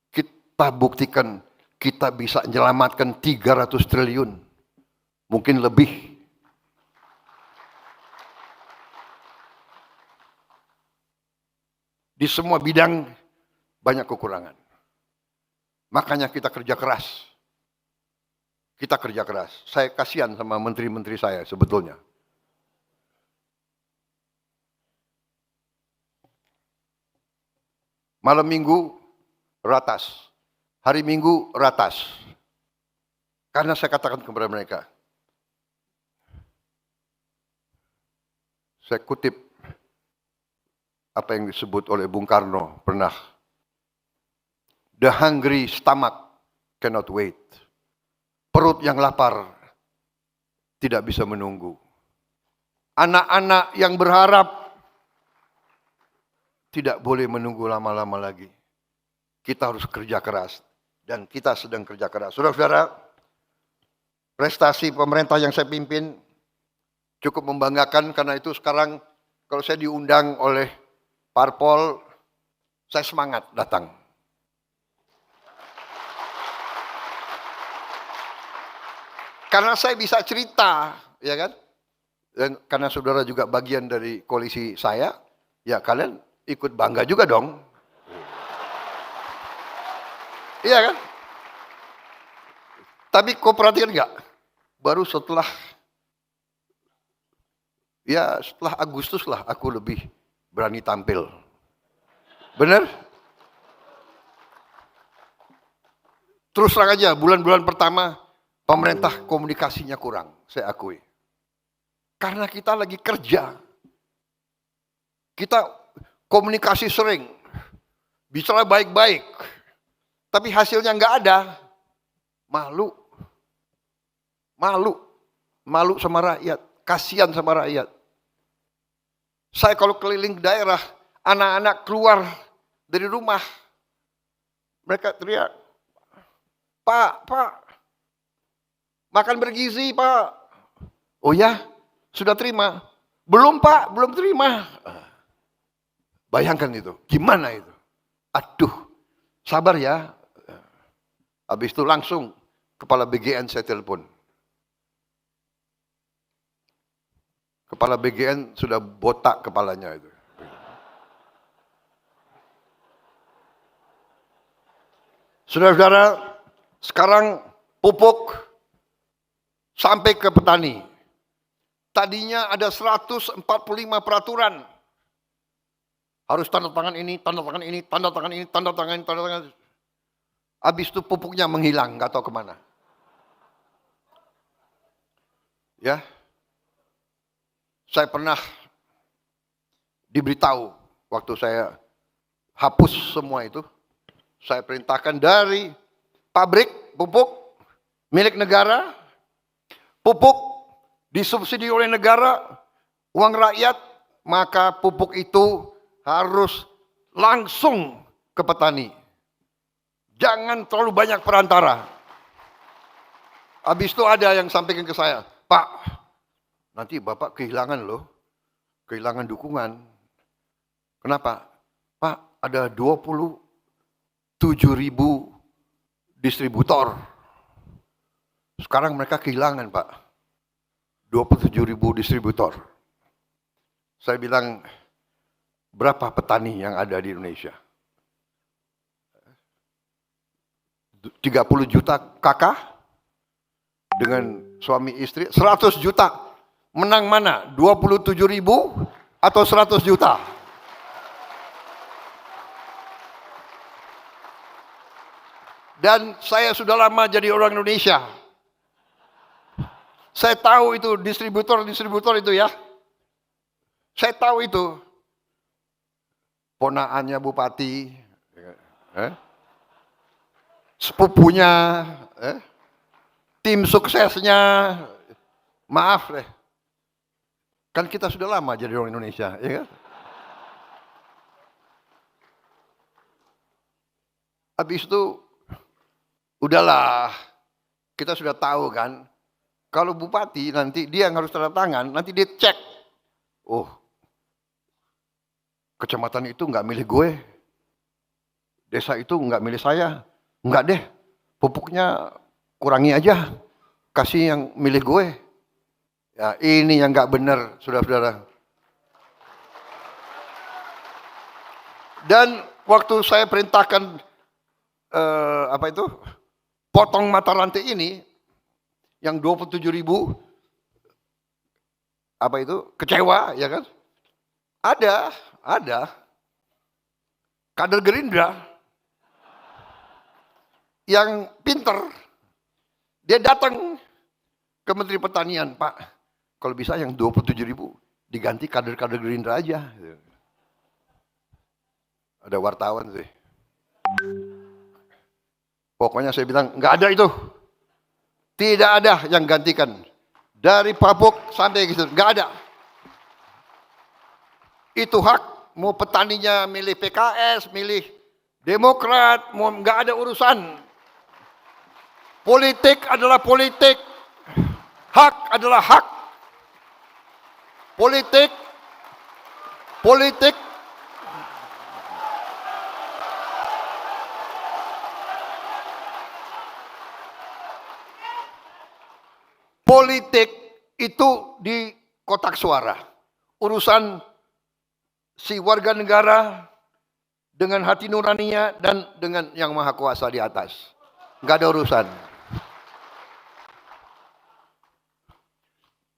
kita buktikan kita bisa menyelamatkan 300 triliun. Mungkin lebih. Di semua bidang banyak kekurangan. Makanya kita kerja keras. Kita kerja keras. Saya kasihan sama menteri-menteri saya sebetulnya. Malam minggu ratas. Hari minggu ratas. Karena saya katakan kepada mereka. Saya kutip apa yang disebut oleh Bung Karno pernah. The hungry stomach cannot wait. Perut yang lapar tidak bisa menunggu. Anak-anak yang berharap tidak boleh menunggu lama-lama lagi. Kita harus kerja keras. Dan kita sedang kerja keras. Saudara-saudara, prestasi pemerintah yang saya pimpin cukup membanggakan, karena itu sekarang kalau saya diundang oleh parpol, saya semangat datang. Karena saya bisa cerita, ya kan? Dan karena saudara juga bagian dari koalisi saya, ya kalian ikut bangga juga dong. Iya kan? Tapi kau perhatikan enggak? Baru setelah Agustus lah aku lebih berani tampil. Benar? Terus terang aja, bulan-bulan pertama pemerintah komunikasinya kurang, saya akui. Karena kita lagi kerja. Kita komunikasi sering, bicara baik-baik, tapi hasilnya nggak ada. Malu. Malu sama rakyat, kasihan sama rakyat. Saya kalau keliling daerah, anak-anak keluar dari rumah, mereka teriak, Pak, makan bergizi, Pak. Oh ya, sudah terima? Belum, Pak, belum terima. Bayangkan itu, gimana itu? Aduh, sabar ya. Habis itu langsung kepala BGN saya telepon. Kepala BGN sudah botak kepalanya itu. Saudara-saudara, sekarang pupuk sampai ke petani. Tadinya ada 145 peraturan. Harus tanda tangan ini, tanda tangan ini, tanda tangan ini, tanda tangan ini, tanda tangan ini. Habis itu pupuknya menghilang, nggak tahu kemana. Ya, saya pernah diberitahu waktu saya hapus semua itu, saya perintahkan dari pabrik pupuk milik negara, pupuk disubsidi oleh negara, uang rakyat, maka pupuk itu harus langsung ke petani. Jangan terlalu banyak perantara. Habis itu ada yang sampaikan ke saya, Pak, nanti Bapak kehilangan loh, kehilangan dukungan. Kenapa? Pak, ada 27.000 distributor. Sekarang mereka kehilangan, Pak. 27.000 distributor. Saya bilang, berapa petani yang ada di Indonesia? 30 juta kakak dengan suami istri, 100 juta. Menang mana? 27.000 atau 100 juta? Dan saya sudah lama jadi orang Indonesia. Saya tahu itu distributor itu ya. Saya tahu itu. Ponakannya bupati, sepupunya, tim suksesnya, Maaf deh. Kan kita sudah lama jadi orang Indonesia, ya kan? Habis itu, udahlah. Kita sudah tahu kan, kalau bupati nanti dia yang harus tanda tangan, nanti dia cek. Oh, kecamatan itu nggak milih gue. Desa itu nggak milih saya. Nggak deh, pupuknya kurangi aja. Kasih yang milih gue. Ya, ini yang nggak benar, saudara-saudara. Dan waktu saya perintahkan potong mata rantai ini, yang 27.000 kecewa, ya kan? Ada kader Gerindra yang pinter, dia datang ke Menteri Pertanian, Pak, kalau bisa yang 27.000 diganti kader-kader Gerindra aja. Ada wartawan sih. Pokoknya saya bilang, nggak ada itu. Tidak ada yang gantikan. Dari Papuk sampai gitu, nggak ada. Itu hak, mau petaninya milih PKS, milih Demokrat, mau nggak ada urusan. Politik adalah politik. Hak adalah hak. Politik itu di kotak suara. Urusan si warga negara dengan hati nuraninya dan dengan yang maha kuasa di atas. Nggak ada urusan.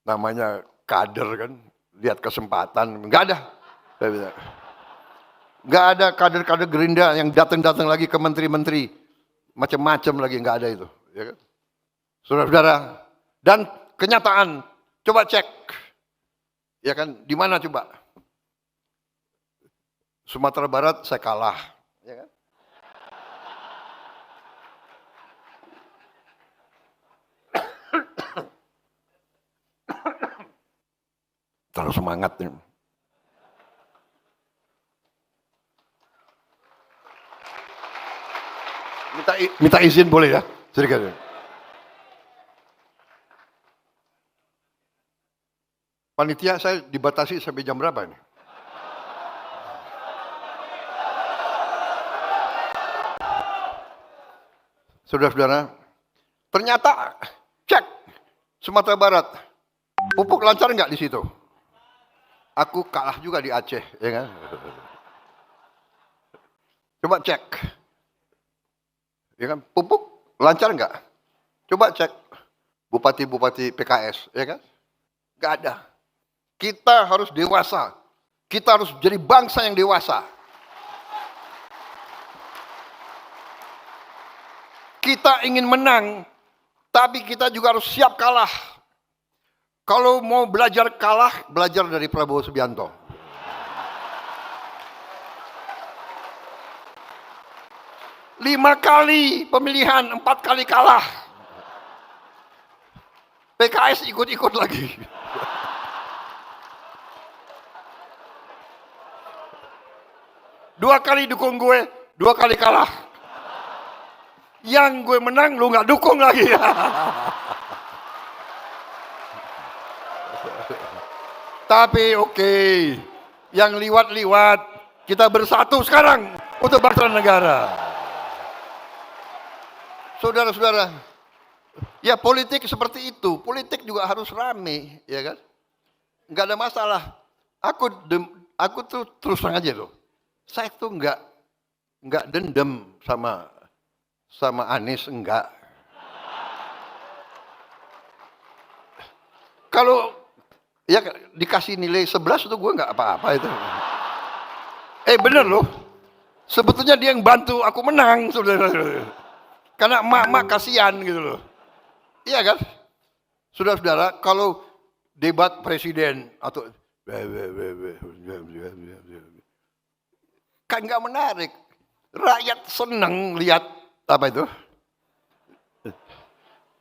Namanya kader kan, lihat kesempatan. Nggak ada. Nggak ada kader-kader Gerindra yang datang-datang lagi ke menteri-menteri. Macam-macam lagi, nggak ada itu. Ya kan? Saudara-saudara, dan kenyataan, coba cek. Ya kan, di mana coba? Sumatera Barat saya kalah. Ya kan? Terlalu semangat nih. Minta izin boleh ya? Sedikit. Panitia saya dibatasi sampai jam berapa nih? Saudara-saudara, ternyata cek Sumatera Barat, pupuk lancar nggak di situ? Aku kalah juga di Aceh, ya kan? Coba cek, ya kan? Pupuk lancar nggak? Coba cek bupati-bupati PKS, ya kan? Nggak ada. Kita harus dewasa. Kita harus jadi bangsa yang dewasa. Kita ingin menang, tapi kita juga harus siap kalah. Kalau mau belajar kalah, belajar dari Prabowo Subianto. Lima kali pemilihan, 4 kali kalah. PKS ikut-ikut lagi. Dua kali dukung gue, 2 kali kalah. Yang gue menang, lu nggak dukung lagi. Tapi oke, yang liwat-liwat, kita bersatu sekarang untuk bangsa dan negara. Saudara-saudara, ya politik seperti itu, politik juga harus rame, ya kan? Nggak ada masalah. Aku tuh terus terang aja loh. Saya tuh nggak dendam sama Anies, enggak. Kalau ya dikasih nilai 11 itu gue nggak apa-apa itu. Bener loh. Sebetulnya dia yang bantu aku menang, saudara. Karena emak-emak kasihan gitu loh. Iya kan? Saudara-saudara, kalau debat presiden atau kan nggak menarik. Rakyat seneng lihat apa itu?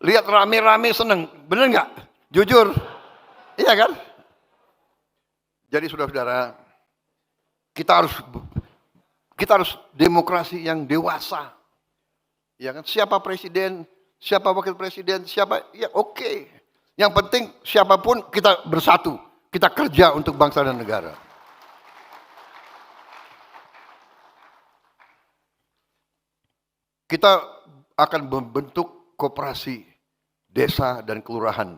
Lihat rame-rame seneng, bener nggak? Jujur, iya kan? Jadi saudara-saudara, kita harus demokrasi yang dewasa. Ya kan? Siapa presiden, siapa wakil presiden, siapa, ya oke. Yang penting siapapun kita bersatu, kita kerja untuk bangsa dan negara. Kita akan membentuk koperasi desa dan kelurahan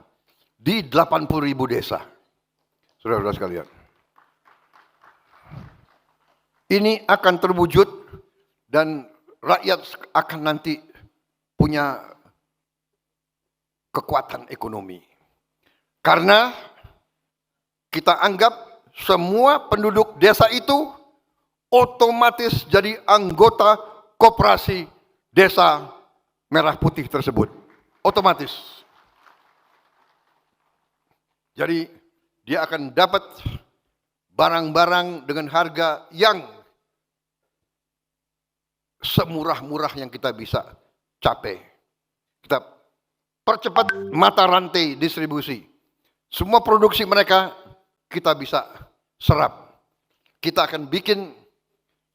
di 80.000 desa. Saudara-saudara sekalian. Ini akan terwujud dan rakyat akan nanti punya kekuatan ekonomi. Karena kita anggap semua penduduk desa itu otomatis jadi anggota koperasi desa merah putih tersebut. Otomatis. Jadi dia akan dapat barang-barang dengan harga yang semurah-murah yang kita bisa capai. Kita percepat mata rantai distribusi. Semua produksi mereka kita bisa serap. Kita akan bikin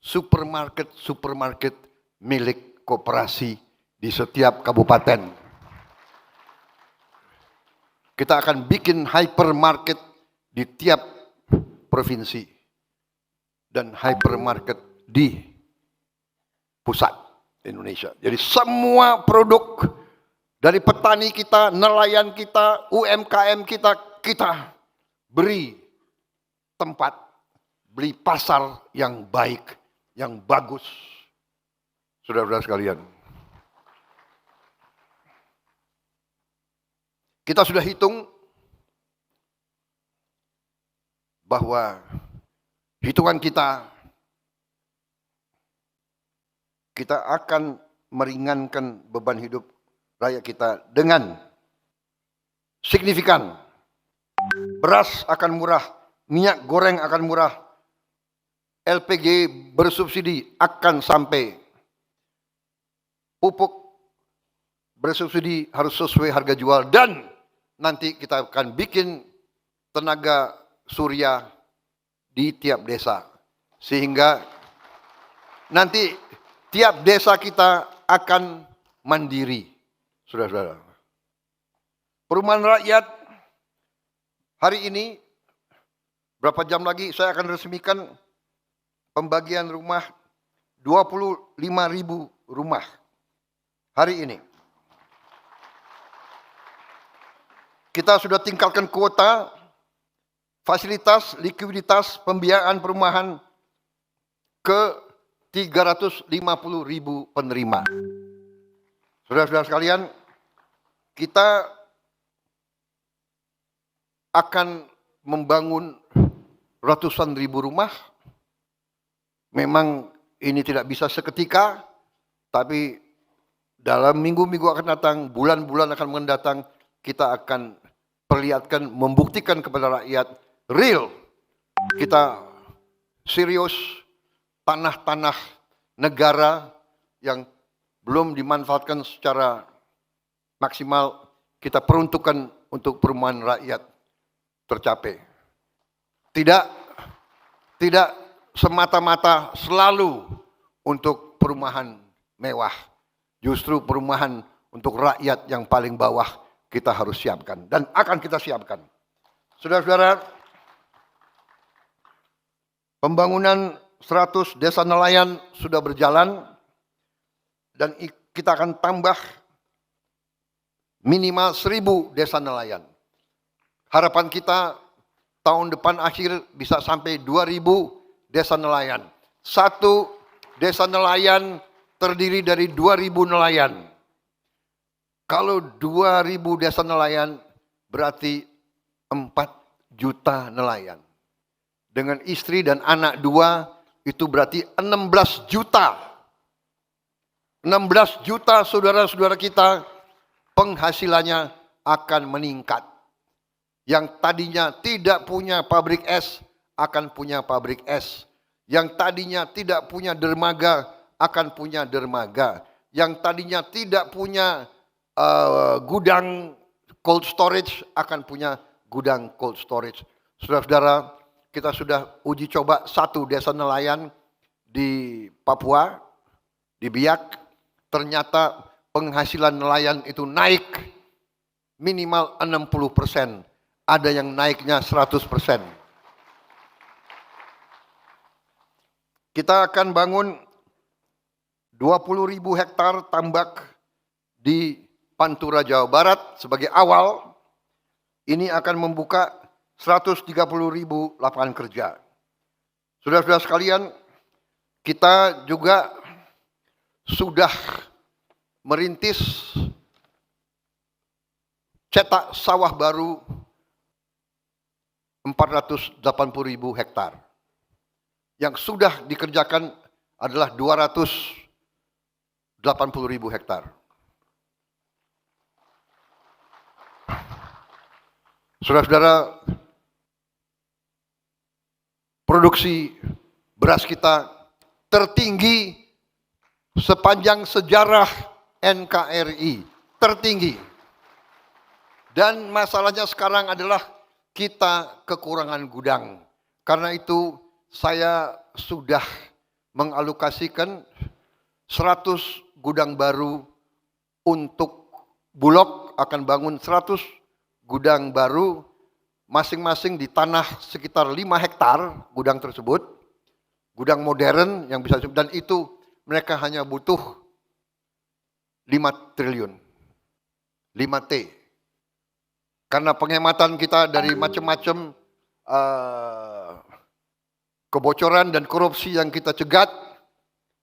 supermarket milik koperasi di setiap kabupaten. Kita akan bikin hypermarket di tiap provinsi dan hypermarket di pusat Indonesia. Jadi semua produk dari petani kita, nelayan kita, UMKM kita beri tempat, beli pasar yang baik, yang bagus. Saudara-saudara sekalian. Kita sudah hitung bahwa hitungan kita akan meringankan beban hidup rakyat kita dengan signifikan. Beras akan murah, minyak goreng akan murah, LPG bersubsidi akan sampai, pupuk bersubsidi harus sesuai harga jual, dan nanti kita akan bikin tenaga surya di tiap desa. Sehingga nanti tiap desa kita akan mandiri. Saudara-saudara. Perumahan rakyat hari ini, berapa jam lagi saya akan resmikan pembagian rumah 25.000 rumah. Hari ini. Kita sudah tingkatkan kuota, fasilitas, likuiditas, pembiayaan perumahan ke 350.000 penerima. Saudara-saudara sekalian, kita akan membangun ratusan ribu rumah. Memang ini tidak bisa seketika, tapi dalam minggu-minggu akan datang, bulan-bulan akan mendatang, kita akan perlihatkan, membuktikan kepada rakyat real. Kita serius, tanah-tanah negara yang belum dimanfaatkan secara maksimal, kita peruntukkan untuk perumahan rakyat tercapai. Tidak semata-mata selalu untuk perumahan mewah. Justru perumahan untuk rakyat yang paling bawah kita harus siapkan dan akan kita siapkan. Saudara-saudara, pembangunan 100 desa nelayan sudah berjalan dan kita akan tambah minimal 1.000 desa nelayan. Harapan kita tahun depan akhir bisa sampai 2.000 desa nelayan. Satu desa nelayan terdiri dari 2.000 nelayan. Kalau 2.000 desa nelayan berarti 4 juta nelayan. Dengan istri dan anak 2 itu berarti 16 juta. 16 juta saudara-saudara kita penghasilannya akan meningkat. Yang tadinya tidak punya pabrik es akan punya pabrik es. Yang tadinya tidak punya dermaga akan punya dermaga. Yang tadinya tidak punya gudang cold storage akan punya gudang cold storage. Saudara-saudara, kita sudah uji coba satu desa nelayan di Papua, di Biak. Ternyata penghasilan nelayan itu naik minimal 60%. Ada yang naiknya 100%. Kita akan bangun 20.000 hektar tambak di Pantura, Jawa Barat sebagai awal. Ini akan membuka 130.000 lapangan kerja. Saudara-saudara sekalian, kita juga sudah merintis cetak sawah baru 480.000 hektar. Yang sudah dikerjakan adalah 280.000 hektar. Saudara-saudara, produksi beras kita tertinggi sepanjang sejarah NKRI, tertinggi. Dan masalahnya sekarang adalah kita kekurangan gudang. Karena itu saya sudah mengalokasikan 100 gudang baru untuk Bulog, akan bangun 100 gudang baru masing-masing di tanah sekitar 5 hektar gudang tersebut. Gudang modern yang bisa, dan itu mereka hanya butuh 5 triliun. 5T. Karena penghematan kita dari macam-macam kebocoran dan korupsi yang kita cegat,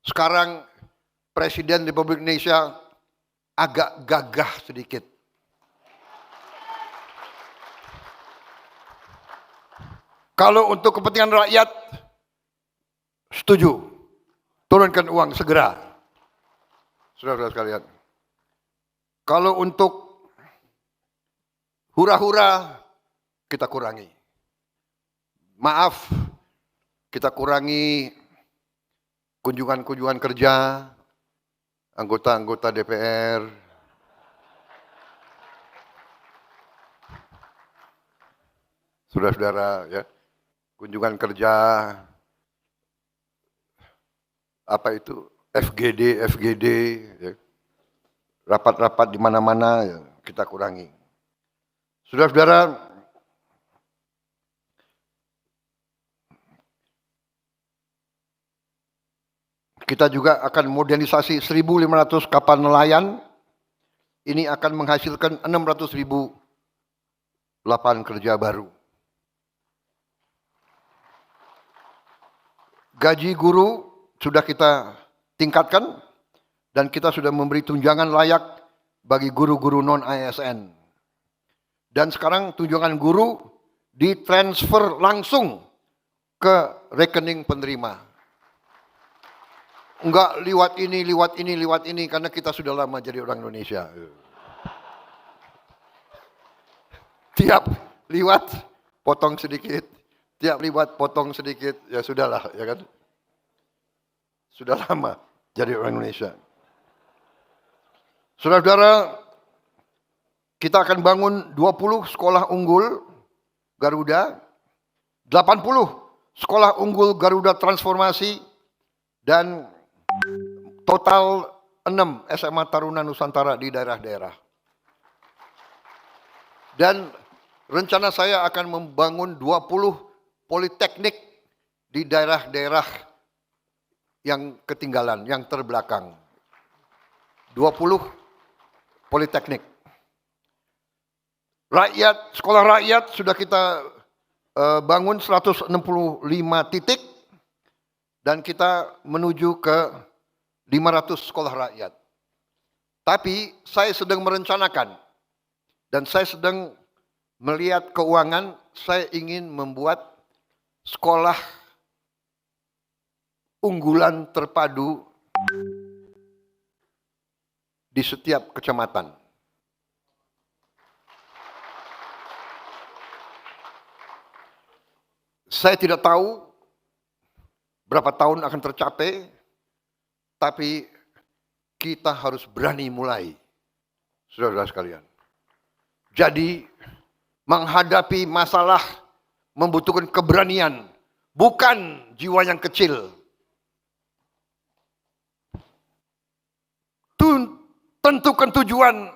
sekarang Presiden Republik Indonesia agak gagah sedikit. Kalau untuk kepentingan rakyat, setuju. Turunkan uang segera. Saudara-saudara sekalian. Kalau untuk hura-hura, kita kurangi. Maaf, kita kurangi kunjungan-kunjungan kerja, anggota-anggota DPR. Saudara-saudara, ya, kunjungan kerja, apa itu, FGD, ya, rapat-rapat di mana-mana, ya, kita kurangi. Saudara-saudara, kita juga akan modernisasi 1.500 kapal nelayan. Ini akan menghasilkan 600.000 lapangan kerja baru. Gaji guru sudah kita tingkatkan dan kita sudah memberi tunjangan layak bagi guru-guru non-ASN. Dan sekarang tunjangan guru ditransfer langsung ke rekening penerima. Enggak liwat ini, karena kita sudah lama jadi orang Indonesia. Tiap liwat, potong sedikit. Tiap liwat, potong sedikit. Ya sudahlah, ya kan. Sudah lama jadi orang Indonesia. Saudara-saudara, kita akan bangun 20 sekolah unggul Garuda, 80 sekolah unggul Garuda transformasi, dan total 6 SMA Taruna Nusantara di daerah-daerah. Dan rencana saya akan membangun 20 politeknik di daerah-daerah yang ketinggalan, yang terbelakang. 20 politeknik. Rakyat, sekolah rakyat sudah kita bangun 165 titik dan kita menuju ke 500 sekolah rakyat. Tapi saya sedang merencanakan dan saya sedang melihat keuangan, saya ingin membuat sekolah unggulan terpadu di setiap kecamatan. Saya tidak tahu berapa tahun akan tercapai, tapi kita harus berani mulai, saudara-saudara sekalian. Jadi menghadapi masalah membutuhkan keberanian, bukan jiwa yang kecil. Tentukan tujuan,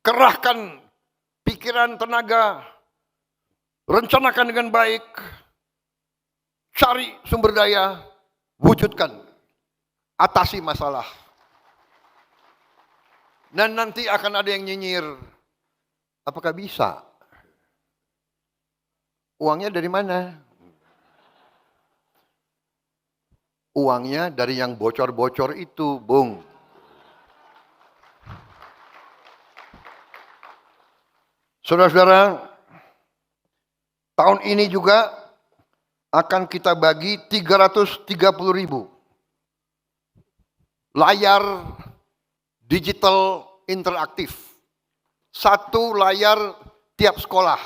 kerahkan pikiran, tenaga, rencanakan dengan baik, cari sumber daya, wujudkan, atasi masalah. Dan nanti akan ada yang nyinyir, apakah bisa? Uangnya dari mana? Uangnya dari yang bocor-bocor itu, Bung. Saudara-saudara, tahun ini juga akan kita bagi 330.000 layar digital interaktif. Satu layar tiap sekolah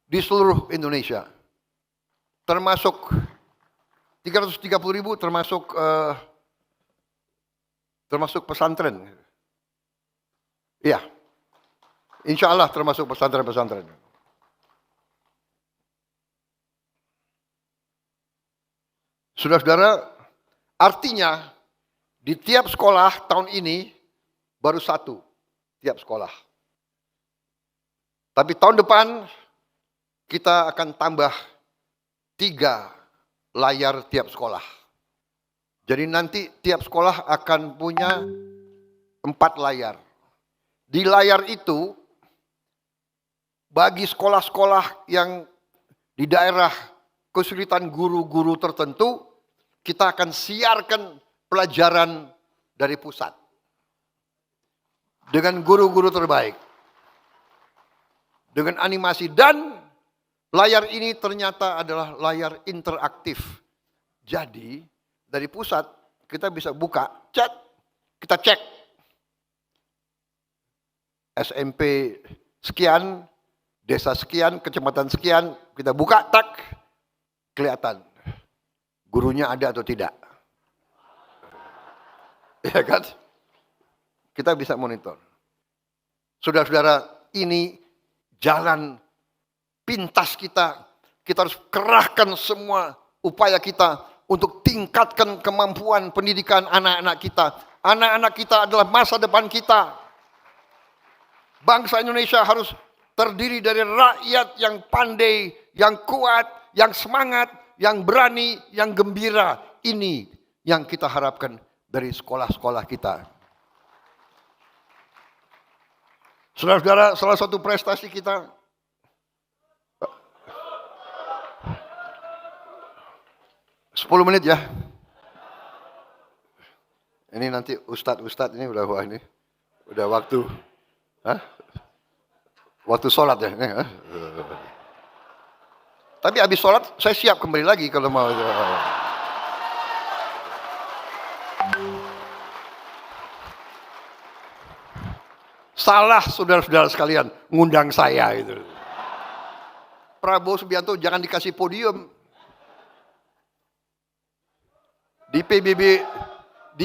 di seluruh Indonesia. Termasuk 330.000 termasuk pesantren. Iya. Insya Allah termasuk pesantren-pesantren. Saudara-saudara, artinya di tiap sekolah tahun ini baru satu tiap sekolah. Tapi tahun depan kita akan tambah 3 layar tiap sekolah. Jadi nanti tiap sekolah akan punya 4 layar. Di layar itu, bagi sekolah-sekolah yang di daerah kesulitan guru-guru tertentu, kita akan siarkan pelajaran dari pusat. Dengan guru-guru terbaik. Dengan animasi dan layar ini ternyata adalah layar interaktif. Jadi dari pusat kita bisa buka, chat, kita cek. SMP sekian, desa sekian, kecamatan sekian, kita buka, tak, kelihatan. Gurunya ada atau tidak. Ya kan? Kita bisa monitor. Saudara-saudara, ini jalan pintas kita harus kerahkan semua upaya kita untuk tingkatkan kemampuan pendidikan anak-anak kita. Anak-anak kita adalah masa depan kita. Bangsa Indonesia harus terdiri dari rakyat yang pandai, yang kuat, yang semangat, yang berani, yang gembira. Ini yang kita harapkan dari sekolah-sekolah kita. Saudara-saudara, salah satu prestasi kita 10 menit ya. Ini nanti ustadz ini udah ini udah waktu, waktu sholat ya. Tapi habis sholat saya siap kembali lagi kalau mau. Salah saudara-saudara sekalian ngundang saya itu. Prabowo Subianto jangan dikasih podium. Di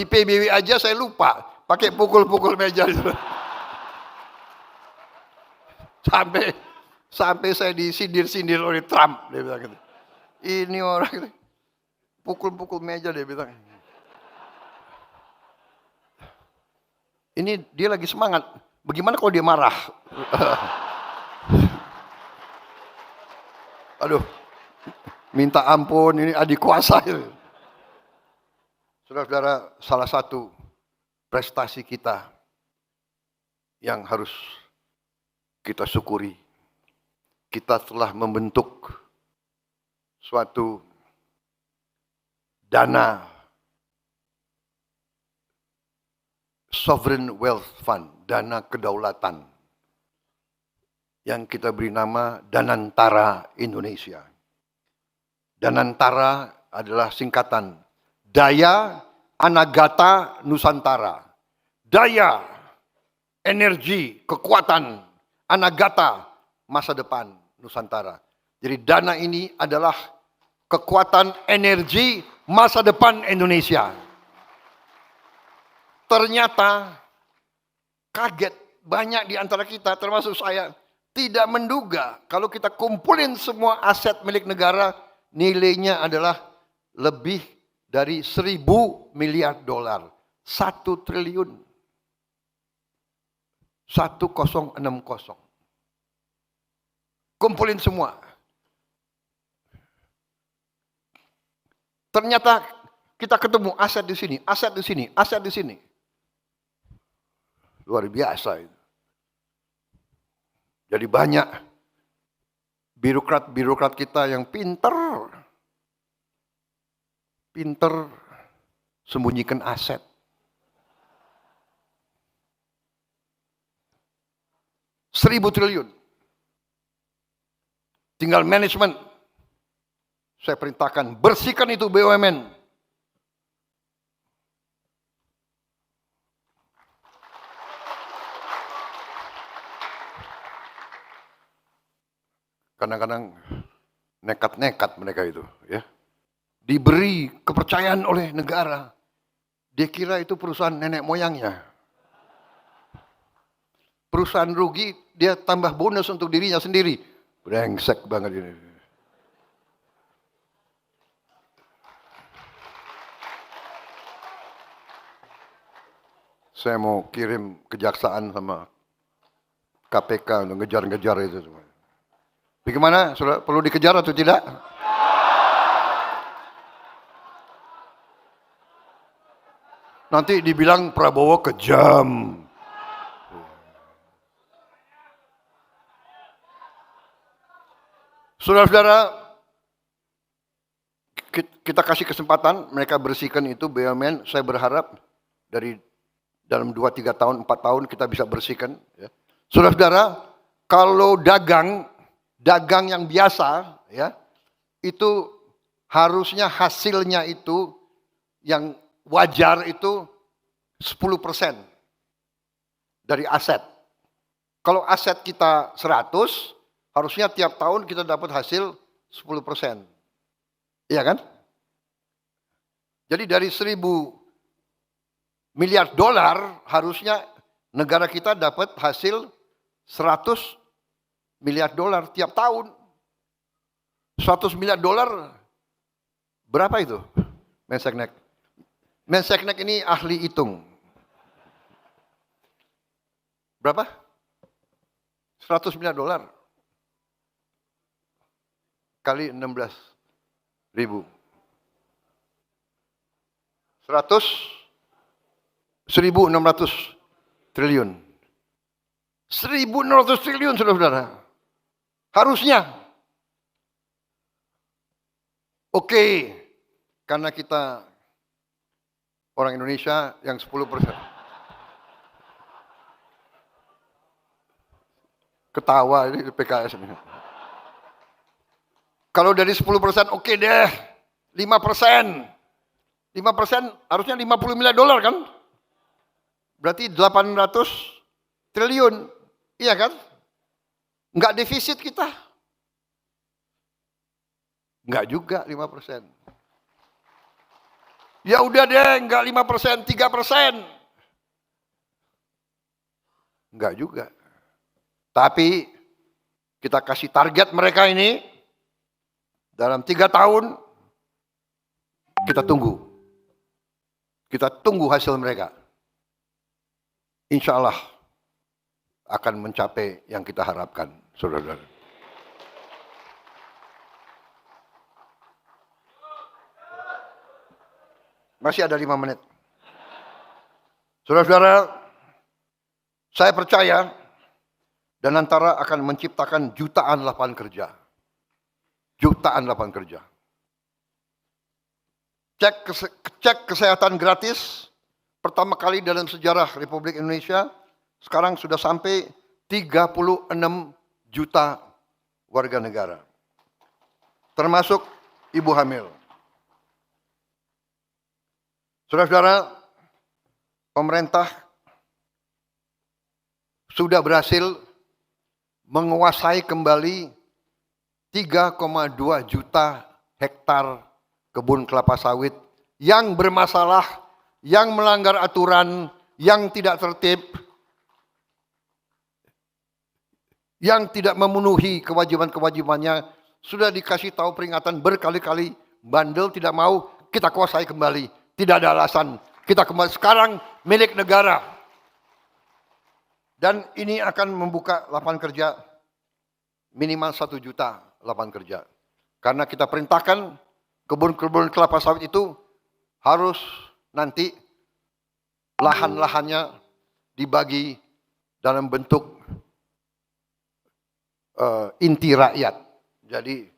PBB aja saya lupa pakai pukul-pukul meja itu. Sampai saya disindir-sindir oleh Trump, dia bilang gitu. Ini orang gitu. Pukul-pukul meja dia bilang. Ini dia lagi semangat. Bagaimana kalau dia marah? Aduh. Minta ampun, ini adik kuasa itu. Saudara-saudara, salah satu prestasi kita yang harus kita syukuri, kita telah membentuk suatu dana Sovereign Wealth Fund, dana kedaulatan, yang kita beri nama Danantara Indonesia. Danantara adalah singkatan Daya Anagata Nusantara. Daya, energi, kekuatan, Anagata, masa depan Nusantara. Jadi dana ini adalah kekuatan energi masa depan Indonesia. Ternyata kaget banyak di antara kita, termasuk saya, tidak menduga kalau kita kumpulin semua aset milik negara, nilainya adalah lebih dari 1.000 miliar dolar. 1 triliun. 1060. Kumpulin semua. Ternyata kita ketemu aset di sini, aset di sini, aset di sini. Luar biasa itu. Jadi banyak birokrat-birokrat kita yang pinter sembunyikan aset. Seribu triliun. Tinggal manajemen. Saya perintahkan bersihkan itu BUMN. Kadang-kadang nekat-nekat mereka itu, ya. Diberi kepercayaan oleh negara. Dia kira itu perusahaan nenek moyangnya. Perusahaan rugi, dia tambah bonus untuk dirinya sendiri. Brengsek banget ini. Saya mau kirim kejaksaan sama KPK untuk ngejar-ngejar itu semua. Bagaimana? Sudah perlu dikejar atau tidak? Nanti dibilang Prabowo kejam. Saudara-saudara, kita kasih kesempatan mereka bersihkan itu BUMN. Saya berharap dari dalam 2-3 tahun, 4 tahun kita bisa bersihkan. Ya. Saudara-saudara, kalau dagang yang biasa, ya, itu harusnya hasilnya itu yang wajar itu 10% dari aset. Kalau aset kita 100, harusnya tiap tahun kita dapat hasil 10%. Iya kan? Jadi dari 1.000 miliar dolar harusnya negara kita dapat hasil 100 miliar dolar tiap tahun. 100 miliar dolar berapa itu? Menseknek. Menseknek ini ahli hitung. Berapa? 100 miliar dolar. Kali 16 ribu. 1.600 triliun. 1.600 triliun, saudara-saudara. Harusnya. Oke, karena kita orang Indonesia yang 10%. Ketawa ini PKS ini. Kalau dari 10% oke deh. 5%. 5% harusnya 50 miliar dolar kan? Berarti 800 triliun. Iya kan? Enggak defisit kita. Enggak juga 5%. Ya udah deh, enggak 5%, 3%. Enggak juga. Tapi kita kasih target mereka ini dalam 3 tahun kita tunggu. Kita tunggu hasil mereka. Insya Allah akan mencapai yang kita harapkan, saudara-saudara. Masih ada 5 menit. Saudara-saudara, saya percaya Danantara akan menciptakan jutaan lapangan kerja. Jutaan lapangan kerja. Cek kesehatan gratis, pertama kali dalam sejarah Republik Indonesia, sekarang sudah sampai 36 juta warga negara. Termasuk ibu hamil. Saudara-saudara, pemerintah sudah berhasil menguasai kembali 3,2 juta hektar kebun kelapa sawit yang bermasalah, yang melanggar aturan, yang tidak tertib. yang tidak memenuhi kewajiban-kewajibannya sudah dikasih tahu peringatan berkali-kali, bandel tidak mau, kita kuasai kembali. Tidak ada alasan, kita kembali sekarang milik negara. Dan ini akan membuka lapangan kerja minimal 1 juta lapangan kerja. Karena kita perintahkan kebun-kebun kelapa sawit itu harus nanti lahan-lahannya dibagi dalam bentuk inti rakyat. Jadi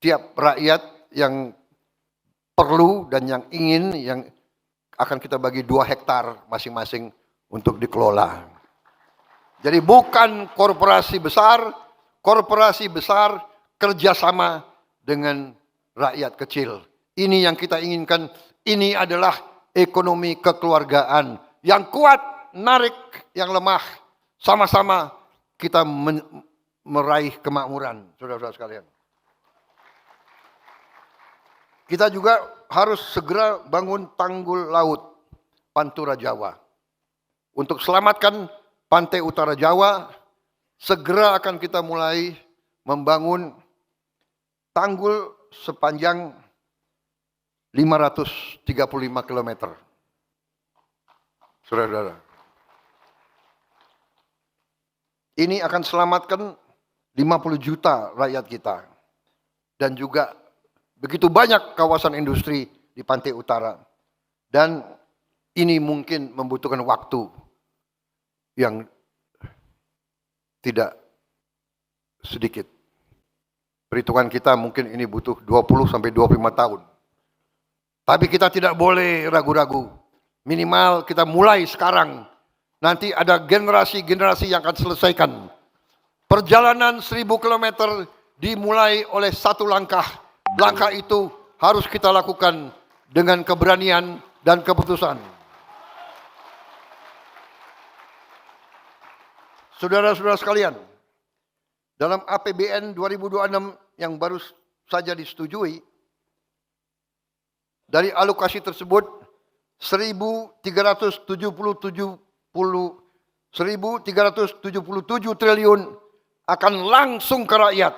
tiap rakyat yang perlu dan yang ingin, yang akan kita bagi 2 hektar masing-masing untuk dikelola. Jadi bukan korporasi besar kerjasama dengan rakyat kecil. Ini yang kita inginkan, ini adalah ekonomi kekeluargaan. Yang kuat, narik yang lemah. Sama-sama kita meraih kemakmuran, saudara-saudara sekalian. Kita juga harus segera bangun tanggul laut Pantura Jawa. Untuk selamatkan pantai utara Jawa, segera akan kita mulai membangun tanggul sepanjang 535 km. Saudara-saudara. Ini akan selamatkan 50 juta rakyat kita. Dan juga begitu banyak kawasan industri di pantai utara. Dan ini mungkin membutuhkan waktu yang tidak sedikit. Perhitungan kita mungkin ini butuh 20 sampai 25 tahun. Tapi kita tidak boleh ragu-ragu. Minimal kita mulai sekarang. Nanti ada generasi-generasi yang akan selesaikan. Perjalanan 1000 km dimulai oleh 1 langkah. Langkah itu harus kita lakukan dengan keberanian dan keputusan. Saudara-saudara sekalian, dalam APBN 2026 yang baru saja disetujui, dari alokasi tersebut 1.377 triliun akan langsung ke rakyat,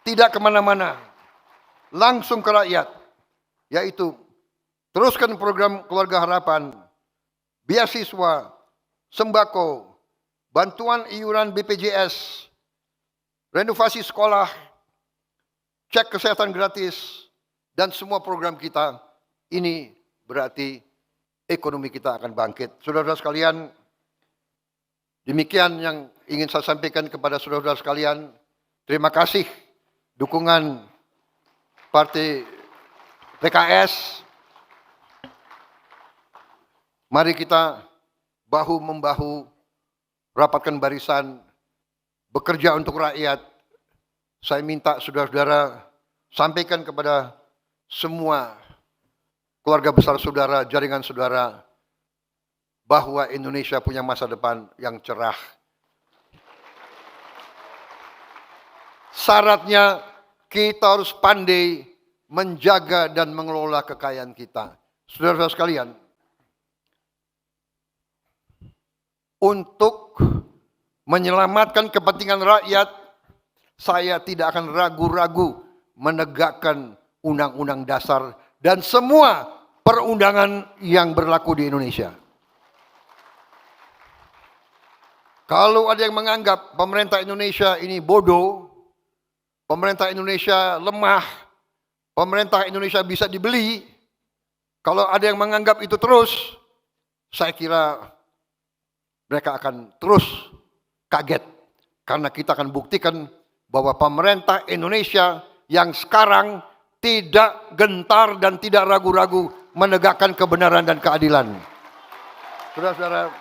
tidak kemana-mana, langsung ke rakyat, yaitu teruskan program Keluarga Harapan, beasiswa, sembako, bantuan iuran BPJS, renovasi sekolah, cek kesehatan gratis, dan semua program kita. Ini berarti ekonomi kita akan bangkit. Saudara-saudara sekalian, demikian yang ingin saya sampaikan kepada saudara-saudara sekalian. Terima kasih dukungan Partai PKS. Mari kita bahu-membahu, rapatkan barisan, bekerja untuk rakyat. Saya minta saudara-saudara sampaikan kepada semua keluarga besar saudara, jaringan saudara, bahwa Indonesia punya masa depan yang cerah. Syaratnya kita harus pandai menjaga dan mengelola kekayaan kita. Saudara-saudara sekalian, untuk menyelamatkan kepentingan rakyat, saya tidak akan ragu-ragu menegakkan undang-undang dasar dan semua perundangan yang berlaku di Indonesia. Kalau ada yang menganggap pemerintah Indonesia ini bodoh, pemerintah Indonesia lemah, pemerintah Indonesia bisa dibeli, kalau ada yang menganggap itu terus, saya kira mereka akan terus kaget. Karena kita akan buktikan bahwa pemerintah Indonesia yang sekarang tidak gentar dan tidak ragu-ragu menegakkan kebenaran dan keadilan. Saudara-saudara,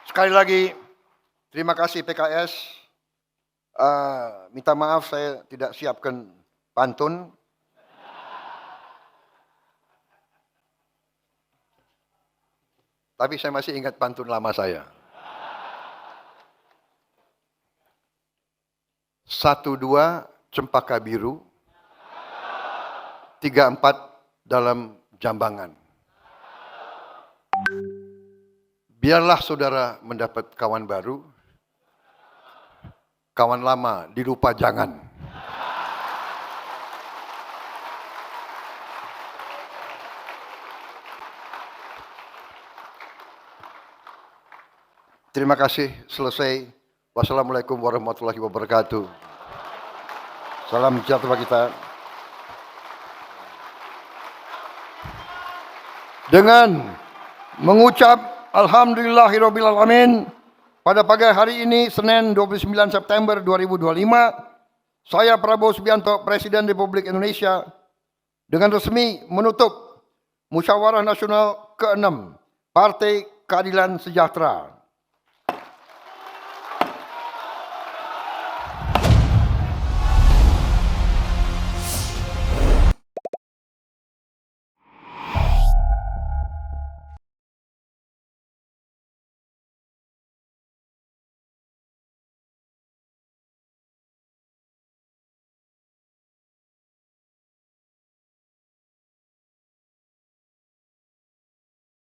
sekali lagi terima kasih PKS. Minta maaf saya tidak siapkan pantun. Tapi saya masih ingat pantun lama saya. 1, 2 cempaka biru, 3, 4 dalam jambangan. Biarlah saudara mendapat kawan baru, kawan lama dilupa jangan. Terima kasih, selesai. Wassalamualaikum warahmatullahi wabarakatuh. Salam sejahtera kita. Dengan mengucap alhamdulillahirrabbilalamin, pada pagi hari ini, Senin 29 September 2025, saya Prabowo Subianto, Presiden Republik Indonesia, dengan resmi menutup Musyawarah Nasional ke-6 Partai Keadilan Sejahtera.